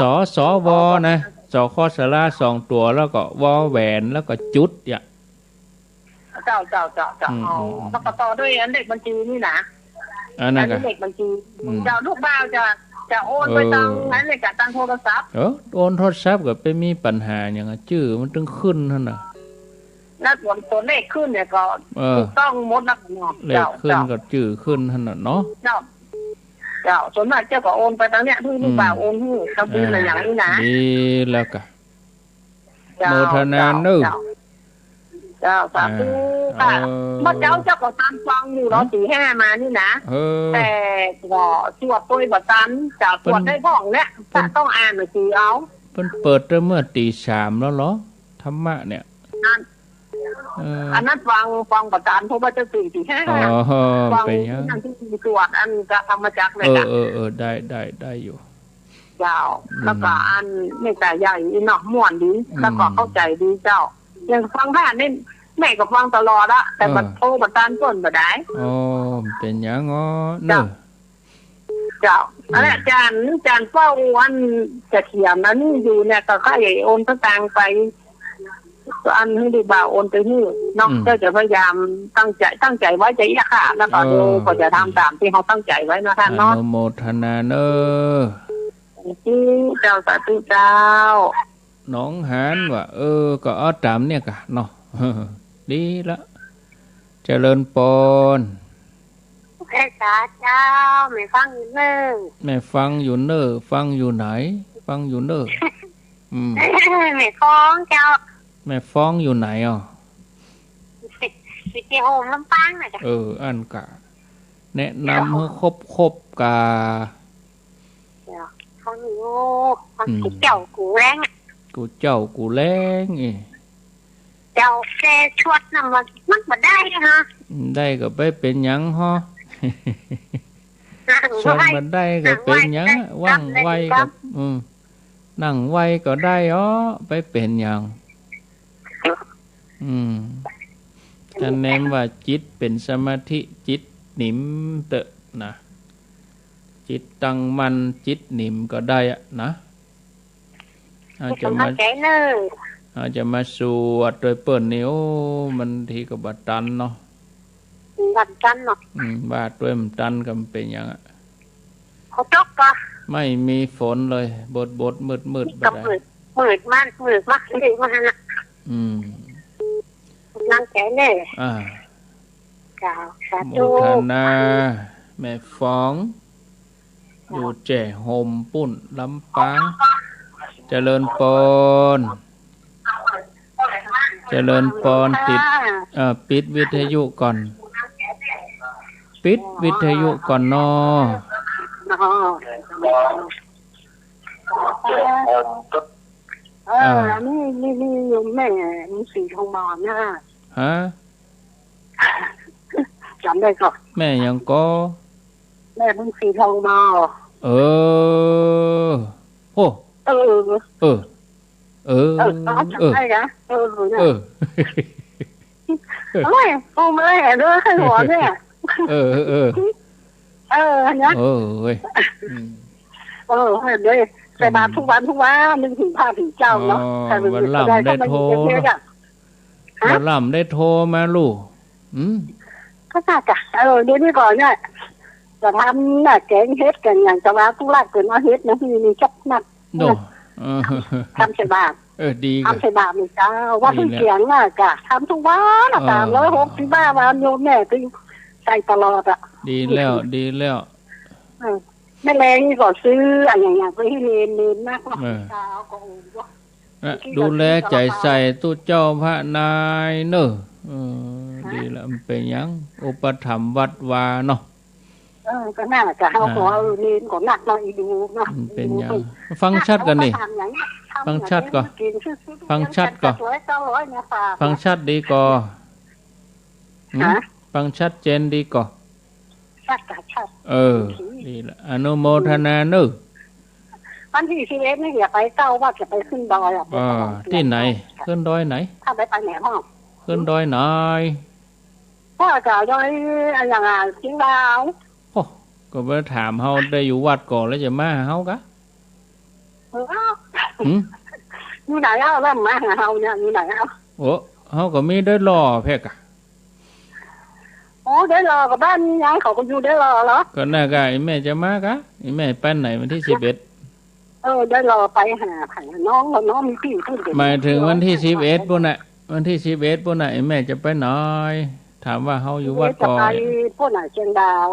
สสวนะสคศาลา2ตัวแล้วก็วแหวนแล้วก็จุดเนี่ยเจ้าแล้วก็ต่อด้วยอันเด็กบัญชีนี่นะอันเด็กบัญชีเจ้าลูกบ้าวจะโอนไปตังนั้นเลยกับตังโทรศัพท์โอนโทรศัพท์ก็ไปมีปัญหาอย่างชื่อมันต้องขึ้นนั่นน่ะแล้วตัวเลขขึ้นเนี่ยก็ถูกต้องหมดนะเนาะเลขขึ้นก็ชื่อขึ้นนั่นน่ะเนาะเจ้าส่วนมากเจ้าก็โอนไปตังเนี้ยที่ลูกบ้าวโอนให้เขาดูอะไรอย่างนี้นะดีแล้วกะโมทนาเนอะเจ้าสาธุค่ะเมื่อเจ้าก็ตามฟังอยู่เรา4-5มานี่นะแต่ก็สวดตัวบัตันจากสวดได้บ้องเนี่ยจะต้องอ่านหนังสือเอาเปิดเมื่อตี 3แล้วเหรอธรรมะเนี่ยอันนั้นฟังบัตันเพราะว่าจะ4-5ฟังนั่นที่สวดอันจะทำมาจากเลยนะได้อยู่เจ้าแล้วก็อันไม่แต่ใหญ่เนาะม่วนดีแล้วก็เข้าใจดีเจ้ายังฟังผ่านนี่แม่ก็ฟังตลอดอะแต่บัดโทรบัดตานก้นบัดได้เป็นอย่างง้อเนอะเจ้าอะไรอาจารย์เฝ้าวันจะเขียนนะนี่อยู่เนี่ยก็ค่าใหญ่โอนสตางค์ไปอันให้ดีบ่าวโอนไปที่น้องก็จะพยายามตั้งใจไว้ใจยะค่ะแล้วก็ดูก็จะทำตามที่เขาตั้งใจไว้นะท่านเนาะอนุโมทนาเนอะเจ้าสาธุเจ้าน้องหานว่าก็ตามเนี่ยกะเนาะดีละเจริญปนแม่จ๋าเจ้าแม่ฟังอยู่เนอแม่ฟังอยู่เนอฟังอยู่ไหนฟังอยู่เนอแม่ฟ้องเจ้าแม่ฟ้องอยู่ไหนสิเจโฮมลำปางน่ะจ้ะอันกะแนะนำให้ครบกาเขาอยู่เขาเจ้ากูแรงกูเจ้ากูแรงเจ้าแกชวดน่ะมันบ่ได้ฮะได้ก็ไปเป็นหยังฮะ ชวนมันได้ก็เป็นหยังว่างไวก็นั่งไวก็ได้อ๋อไปเป็นหยังท่านแนมว่าจิตเป็นสมาธิจิตหนิมเตอะนะจิตตั้งมันจิตหนิมก็ได้อะนะอาจจะมาสวดโดยเปิ่นนิ้วมันทีก็บัดตันเนาะบัดตันเนาะบาดด้วยมันตันก็เป็นอย่างอ่ะเขาจกปะไม่มีฝนเลยบดมืดบัดได้มืดมากเลยมานะนั่งแก่เน่กล่าวสาธุโมทนาแม่ฟ้องอยู่แจ่โฮมปุ่นลำปางเจริญปนปิดวิทยุก่อนปิดวิทยุก่อนนอนี่อยู่แม่มึงสีทองบานนะฮะจำได้ก่อนแม่ยังก็แม่มึงสีทองบาโอ้ได้นะไม่ปูไม่ได้ด้วยแค่หัวเนี่ยเนี่ยด้วยใส่บาตรทุกวันนึกถึงพระถึงเจ้าเนาะวันล่ำได้โทรวันล่ำได้โทรมาลูกก็น่าจะเดี๋ยวนี้ก่อนเนี่ยจะทำน่ะแกงเฮ็ดกันอย่างจะว่าทุกราชเกิดมาเฮ็ดนะที่มีจับนัดทำใส่บาตรดีทำใส่บาตรมีเจ้าว่าทุกเสียงน่ะกะทำทุกวัน365 วันโยมแม่ก็ใส่ตลอดอ่ะดีแล้วแม่แรงนี่ก็ซื้ออย่างไปให้เนนมากว่าเจ้าก็ดูแลใจใส่ตู้เจ้าพระนายเนอะดีแล้วมันเป็นยังอุปถัมภ์วัดวาเนาะก็น่าจะเอาขอเนนก็หนักหน่อยดูเนาะเป็นยังฟังชัดกันนี่ฟังชัดก็ฟังชัดดีก็ฟังชัดเจนดีก็ดีละอนุโมทนาเนอะวันที่11นี่อย่าไปเก้าว่าจะไปขึ้นดอยอ่ะที่ไหนขึ้นดอยไหนถ้าไปไหนห้องขึ้นดอยไหนพ่อจะดอยอย่างเชียงดาวก็ไปถามเฮาได้อยู่วัดก่อนแล้วจะมาเฮากะอยู่ไหนแล้วมาเฮาเนี่ยอยู่ไหนโอ้เฮาก็มีได้รอแพกะได้รอกับบ้านยายเขาก็อยู่ได้รอเหรอก็น่ากะไอ้แม่จะมากะไอ้แม่ไปไหนวันที่11ได้รอไปหาไผ่น้องมีพี่ขึ้นหมายถึงวันที่11ปุ่นน่ะวันที่11ปุ่นน่ะไอ้แม่จะไปไหนถามว่าเฮาอยู่วัดก่อนจะไปปุ่นน่ะเชียงดาว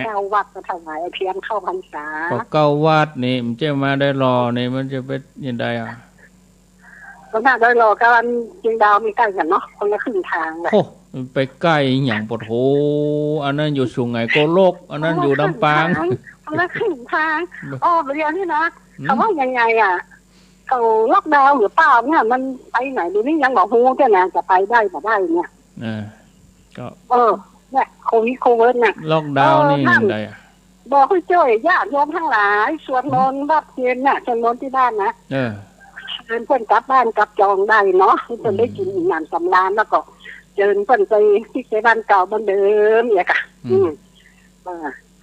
เข้าวัดก็ถวายเพียงเข้าพรรษาก็เก้าวัดนี่มันจะมาได้รอนี่มันจะไปยังไงก็น่าได้รอกันเชียงดาวมีใกล้กันเนาะคนละครึ่งทางเลยไปใกล้อย่างปดโหอันนั้นอยู่สุไหงโกโลกอันนั้นอยู่ลำปางแล้วขึ้นทางเรียนนี่นะเขาว่ายังไงเขาล็อกดาวน์หรือเปล่าเนี่ยมันไปไหนดูนี่ยังบอกฮู้แค่ไหนจะไปได้บ่ได้เนี่ยก็เนี่ยโควิดเนี่ยล็อกดาวน์นี่ยังไงบอกให้ช่วยญาติโยมทั้งหลายสวดมนต์รับเทียนน่ะสวดมนต์ที่บ้านนะเพื่อนกลับบ้านกลับจองได้เนาะเพื่อนได้กินงานสำราญแล้วก็เดินเพิ่นไปที่เซบ้านเก่าบ้านเดิมอย่างกะ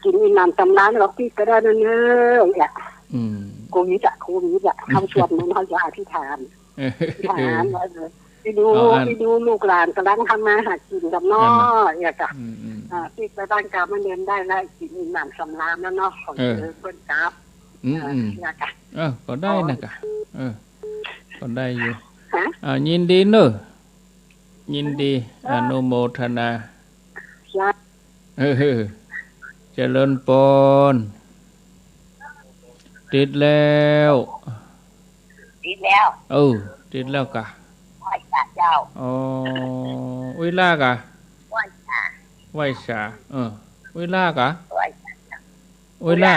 กินน้ำสำราญหรอกพี่ก็ได้เนอะอย่างโควิดทำสวดมนต์เขาจะอธิษฐานไปดูลูกหลานกำลังทำมาหากินกับน้ออย่างกะที่ไปบ้านเก่าบ้านเดิมได้แล้วกินน้ำสำราญแล้วเนาะของเพิ่นกลับอย่างกะก็ได้นะกะก็ได้อยู่ยินดีเนอะยินดีอนุโมทนาเจริญปนติดแล้วติดแล้วกะไหวเจ้าวิลากะไหวชาวิลากะวิลา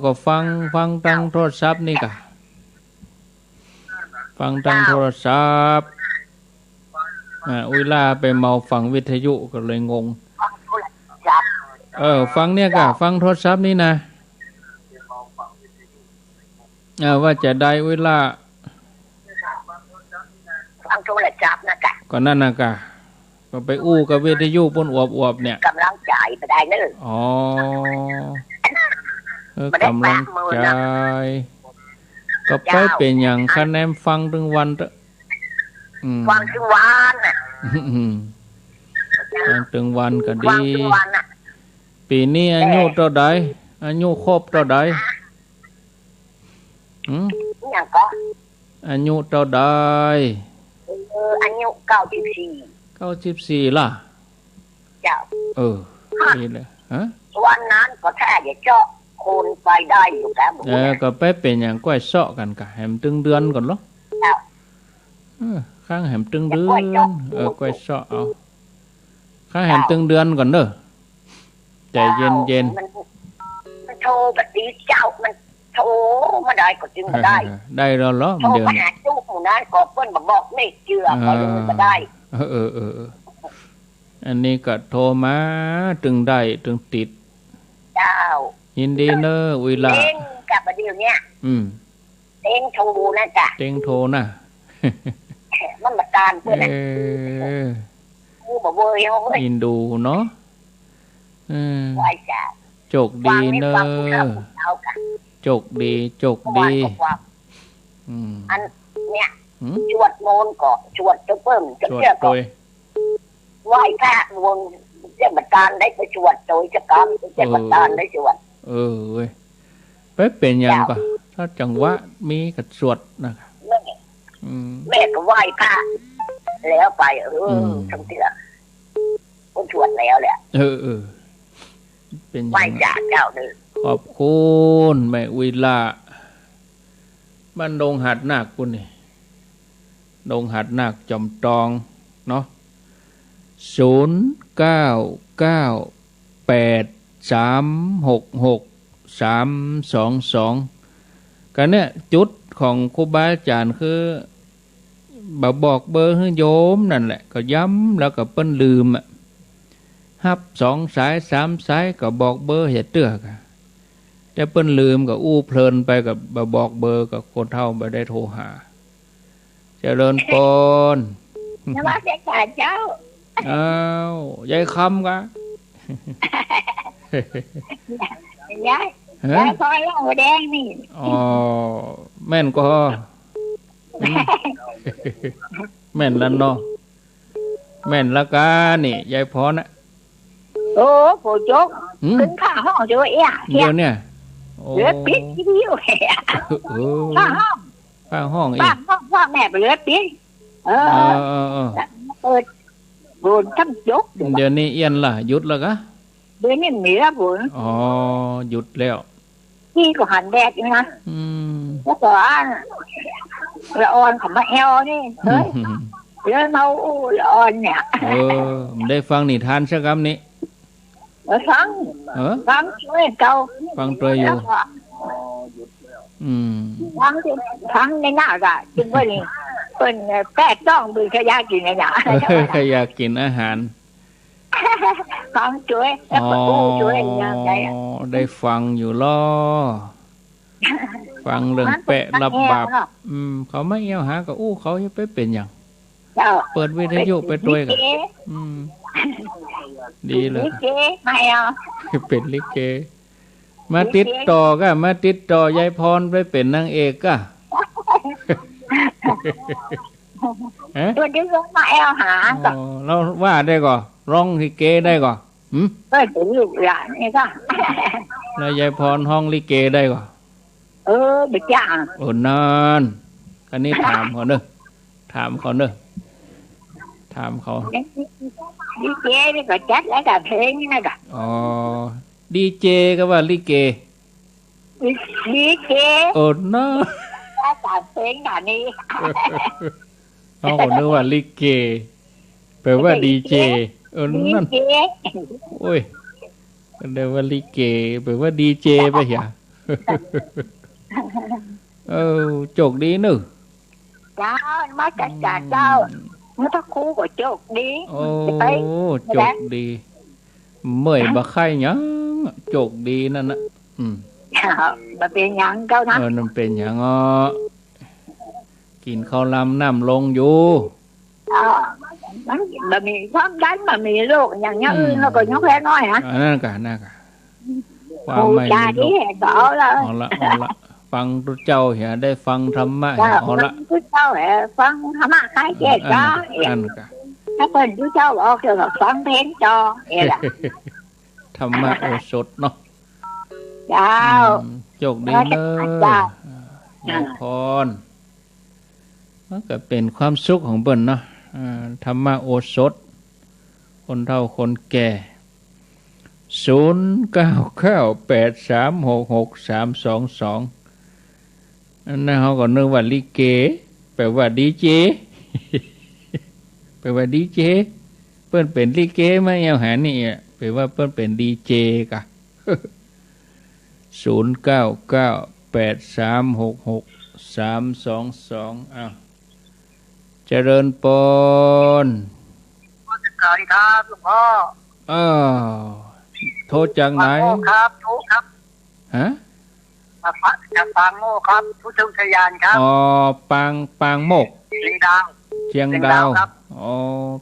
ก็ฟังตั้งโทรศัพท์นี่กะฟังตั้งโทรศัพท์อุยลาไปเมาฟังวิทยุก็เลยงง ฟังเนี่ยกะฟังโทรศัพท์นี่นะว่าจะได้เวลาฟังโทรศัพท์นะกะก่อนนั่นนะกะก็ไปอู้กับวิทยุบนอวบเนี่ยกำลังจ่ายไปได้เนอะอ๋อกำลังจ่ายก็ไปเป็นอย่างคะแนนฟังถึงวันฟังถึงวันน่ะฟังถึงวันก็ดีปีนี้อายุเท่าใดอายุครบเท่าใดอย่างก็อายุเท่าใดอายุ94ล่ะเจ้านี่แหละฮะวันนั้นก็แท้จะเจาะคนไปได้อยู่แล้วก็ไปเป็นอย่างก้อยเซาะกันกะแหมตึงเดือนก่อนเนาะข้างแหมตึงเดือนก้อยเซาะเอาข้างแหมตึงเดือนก่อนเด้อใจเย็นมันโทรแบบนี้เจ้ามันโทรมาได้ก็จึงมาได้แล้วเหรอโทรมาหาจุ๊กหมู่นั้นก็เปิ้นบอกไม่เชื่อก็เลยมาได้อันนี้ก็โทรมาตึงได้ตึงติดเจ้ายินดีเนอะเวลาเต็งกับประเดี๋ยวเนี้ยเต็งโทรนะจ๊ะเต็งโทรนะมันมาการเพื่อนกูบอกเว้ยเขายินดูเนาะไหวจ้ะโชคดีเนอะโชคดีอันเนี้ยชวดโมนก็ชวดจะเพิ่มจะเชื่อก็ไหวพระวงเจ้าบัตรได้ไปชวดโดยจะกรรมเจ้าบัตรได้ชวดเว้ยไปเป็นยังก็ถ้าจังหวะมีกับสวดนะครับแม่ก็ไหว้พระแล้วไปทั้งทีละก็ชวดแล้วแหละเป็นไหว้จ่าเจ้าเด้อขอบคุณแม่วิลาบ้านดงหัดนาคคุณนี่ดงหัดนาคจอมตองเนาะ0998366322กันเนี่ยจุดของครูบาอาจารย์คือบอกเบอร์ให้โยมนั่นแหละก็ย้ำแล้วก็เปิ้นลืมฮับ2 สาย 3 สายก็บอกเบอร์เฮ็ดเตื้อกันแต่เปิ้นลืมก็อู้เพลินไปกับบอกเบอร์กับคนเฒ่าบ่ได้โทรหาเจริญพรนมัสการเจ้าอ้าวยายคำกะยายพอแล้วแดงนี่แม่นก็แม่นแล้วเนาะแม่นละกานี่ยายพรนะโผจกขึ้นข้างห้องจะเดี๋ยวเนี่ยเหลือปิดที่นี่ข้างห้องอีกข้างแม่ไปเหลือปิดเปิดบุญทั้งยกเดี๋ยวนี้เอียนล่ะหยุดแล้วกะเดี๋ยวนี้มีแล้วบุญหยุดแล้วนี่ก็หันแดดอยู่นะแล้วก็ละอ่อนของมาแอลนี่เฮ้ยเรื่องเมาละอ่อนเนี่ยได้ฟังนิทานสักคำนี้ฟังช่วยเก่าฟังตัวอยู่ฟังในหน้ากะจึงว่านี่เป็นแป้ต้องมือขยะกินอาหารขยะกินอาหารฟังช่วยแล้วก็ช่วยยังไงได้ฟังอยู่ล้อฟังเรื่องแปะรับบาปเขาไม่เอี้ยวหาก็เขาจะไปเป็นอย่างเปิดวิทยุไปด้วยกันดีเลยลิเกไม่เอาเป็นลิเกมาติดต่อก็มาติดต่อยายพรไปเป็นนางเอกก็ตัวนี้ก็ไม่เอาหาเราว่าได้ก่อร้องลิเกได้ก่อถึงอยู่อย่างนี้ก็แล้วยายพรห้องลิเกได้ก่อเด็กจ้างนานคันนี้ถามเขาเนอะถามเขาลิเกนี่ก็จัดแล้วกับเพลงนี่นะกะดีเจก็ว่าลิเกน่ากับเพลงแบบนี้นึกว่าลิเกแปลว่าดีเจนั่นโอ้ยแปลว่าลิเกแปลว่าดีเจไปเหรอโชคดีนึเจ้ามาจัดการเจ้าเมื่อถ้าครูก็โชคดีโชคดี เมื่อยบ่ไข้หยังโจกดีนั่นน่ะมันเป็นหยังเก้านะมันเป็นหยังกินข้าวลำน้ำลงอยู่มันมีความดันมันมีโรคอย่างเงี้ยแล้วก็ยกแพ้น้อยฮะนั่นกะความไม่รู้ก็เอาละฟังพระเจ้าเห็นได้ฟังธรรมะเอาละพระเจ้าเห็นฟังธรรมะใครแก่จ้านั่นกะถ้าเป็นพระเจ้าบอกเกี่ยวกับฟังเพลงจอเอ๋ล่ะธรรมะโอสถเนาะเจ้าโชคดีเลยพรมันก็เป็นความสุขของเบิ่นเนาะธรรมะโอสถคนเฒ่าคนแก่0998366322อันนั้นเขาก็นึกว่าลิเกแปลว่าดีเจแปลว่าดีเจเปิ้นเป็นลิเกมาเอาหานี่แปลว่าเปิ้นเป็นดีเจกะ0998366322อ้าวเจริญปนการครับหลวงพ่อโทษจากไหนครับโทษครับฮะจากปางโมกครับพุทธอุทยานครับปางโมกเชียงดาวครับ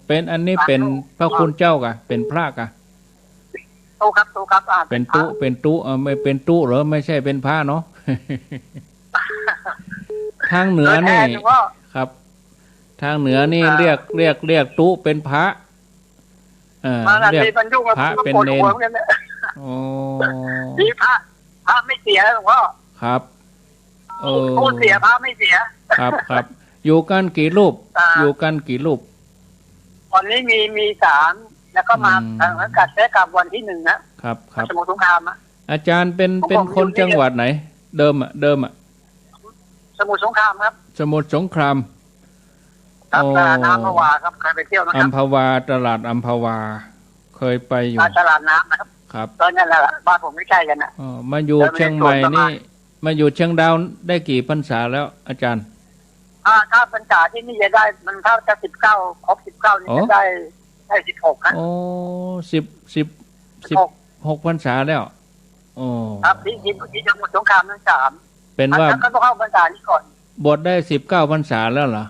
เป็นอันนี้เป็นพระคุณเจ้ากะเป็นพระกะตู้ครับเป็นตู้ไม่เป็นตู้เหรอไม่ใช่เป็นพระเนาะทางเหนือนี่ครับทางเหนือนี่เรียกตู้เป็นพระเรียกพระเป็นเนรนี่พระไม่เสียหลวงพ่อครับผู้เสียพระไม่เสียครับอยู่กันกี่รูปตอนนี้มี3แล้วก็มาทางกัดแท้กับวันที่1นะครับสมุทรสงครามอาจารย์เป็นคนจังหวัดไหนเดิมสมุทรสงครามครับสมุทรสงครามครับตลาดน้ำอัมพวาครับเคยไปเที่ยวนะครับอัมพวาตลาดอัมพวาเคยไปอยู่ตลาดน้ำนะครับตอนนั้นแหละบ้านผมไม่ใช่กันนะมาอยู่เชียงใหม่นี่มาอยู่เชียงดาวได้กี่พรรษาแล้วอาจารย์ถ้าพรรษาที่นี่จะได้มันถ้าจะ19ครบ19นี่จะได้16ครับ16พรรษาแล้วครับที่จังหวัดสงขลาทั้ง3เป็นว่าก็ต้องเข้าพรรษานี้ก่อนบวชได้19พรรษาแล้วเหรอ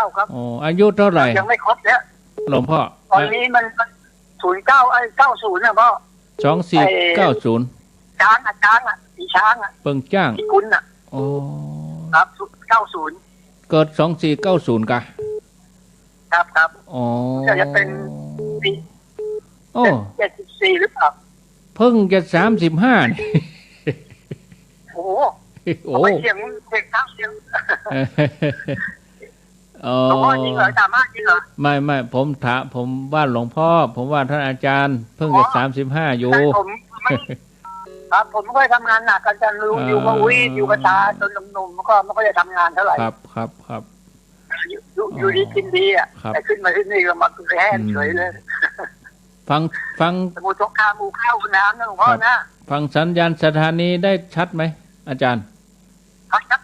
19ครับอายุเท่าไหร่ยังไม่ครบเนี่ยหลวงพ่อตอนนี้มัน90นะพ่อ2490ช้างอีช้างเบิ่งจ้างอีกุนครับ90เกิด2490กะครับจะเป็นปี74หรือเปล่าเพิ่งจะ35นี่โอ้ไม่เสียงทั้งเสียงหลวงพ่อจริงเหรอสามารถจริงเหรอไม่ผมว่าหลวงพ่อผมว่าท่านอาจารย์เพิ่งจะ35อยู่ครับผมไม่ค่อยทำงานหนักอาจารย์รู้อยู่มาวิ่งอยู่กับตาจนหนุ่มๆก็ไม่ค่อยจะทำงานเท่าไหร่ครับอยู่ดีกินดีแต่ขึ้นมาที่นี่ก็มาแห้งเฉยเลยฟังสมุทรสงครามหมู่ข้าวน้ำนะหลวงพ่อนะฟังสัญญาณสถานีได้ชัดไหมอาจารย์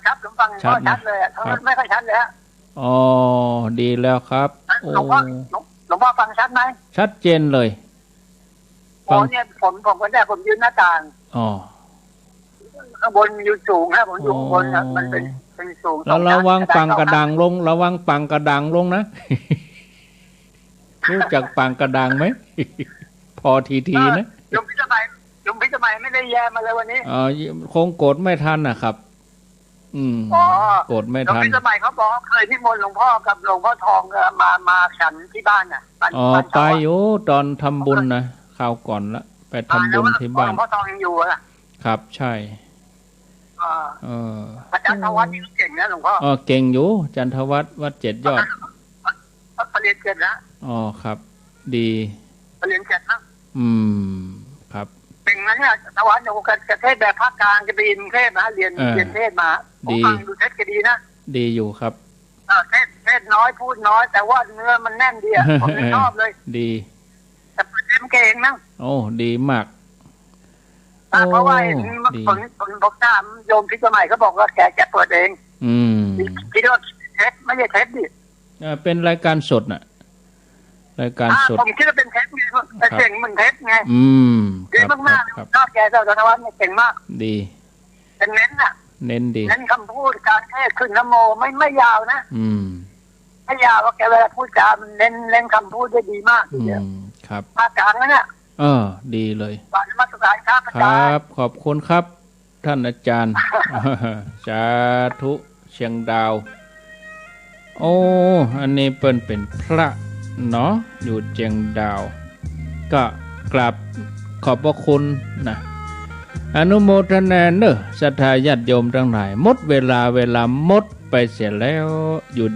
ชัดผมฟังชัดเลยทั้งนั้นไม่ค่อยชัดเลยฮะดีแล้วครับหลวงพ่อฟังชัดไหมชัดเจนเลยเนี่ยผมก็ได้ผมยืนหน้าต่างข้างบนอยู่สูงนะผมอยู่บนมันเป็นสูงแล้วระวังปังกระดังลงนะรู้จักปังกระดังไหมพอทีนะยมพิจมัยไม่ได้แย่มาเลยวันนี้คงโกรธไม่ทันนะครับโกรธไม่ทันยมพิจมัยเขาบอกเคยนิมนต์หลวงพ่อกับหลวงพ่อทองมาฉันที่บ้านน่ะไปอยู่ตอนทำบุญนะคราวก่อนละไปทำบุญที่บ้านพ่อทองยังอยู่ครับใช่อาจารย์ธวัฒน์นี่เก่งนะหลวงพ่อเก่งอยู่จันทวัฒน์วัด7 ยอดเรียน7นะครับดีเรียน7นะครับ เป็นงั้นเนี่ยธวัฒน์จะเทศแบบภาคกลางจะไปเทศนะเรียนเทศมาผมฟังดูเทศก็ดีนะดีอยู่ครับเทศน้อยพูดน้อยแต่ว่าเนื้อมันแน่นดีผมชอบเลยดีแต่เต็มเก่งนะดีมากเพราะว่าคนบอกตามโยมพิจมัยเขาบอกว่าแกจะเปิดเองคิดว่าเทปไม่ใช่เทปดิเป็นรายการสดน่ะ รายการสด ผมคิดว่าเป็นเทปไงแต่เจ๋งมันเทปไง ค ดี รับ มากๆชอบแกเจ้าธนวัฒน์เนี่ยเก่งมาก ดี เป็นเน้นอ่ะ เน้นดี เน้นคำพูดการเทศขึ้นนโมไม่ยาวนะ ไม่ยาวว่าแกเวลาพูดจามันเน้นคำพูดได้ดีมากทีเดียว ครับ ภาคกลางนั่นน่ะ ดีเลย บาลมาตรฐานครับอา ค จา รั ร บ ย์ ขอบคุณครับ ท่านอาจารย์ สาธุเชียงดาว โอ้อันนี้เปิ้นเป็นพระเนาะอยู่เชียงดาว ก็กราบขอบพระคุณนะอนุโมทนาเนอะศรัทธาญาติโยมทั้งหลายหมดเวลาหมดไปเสียแล้วอยู่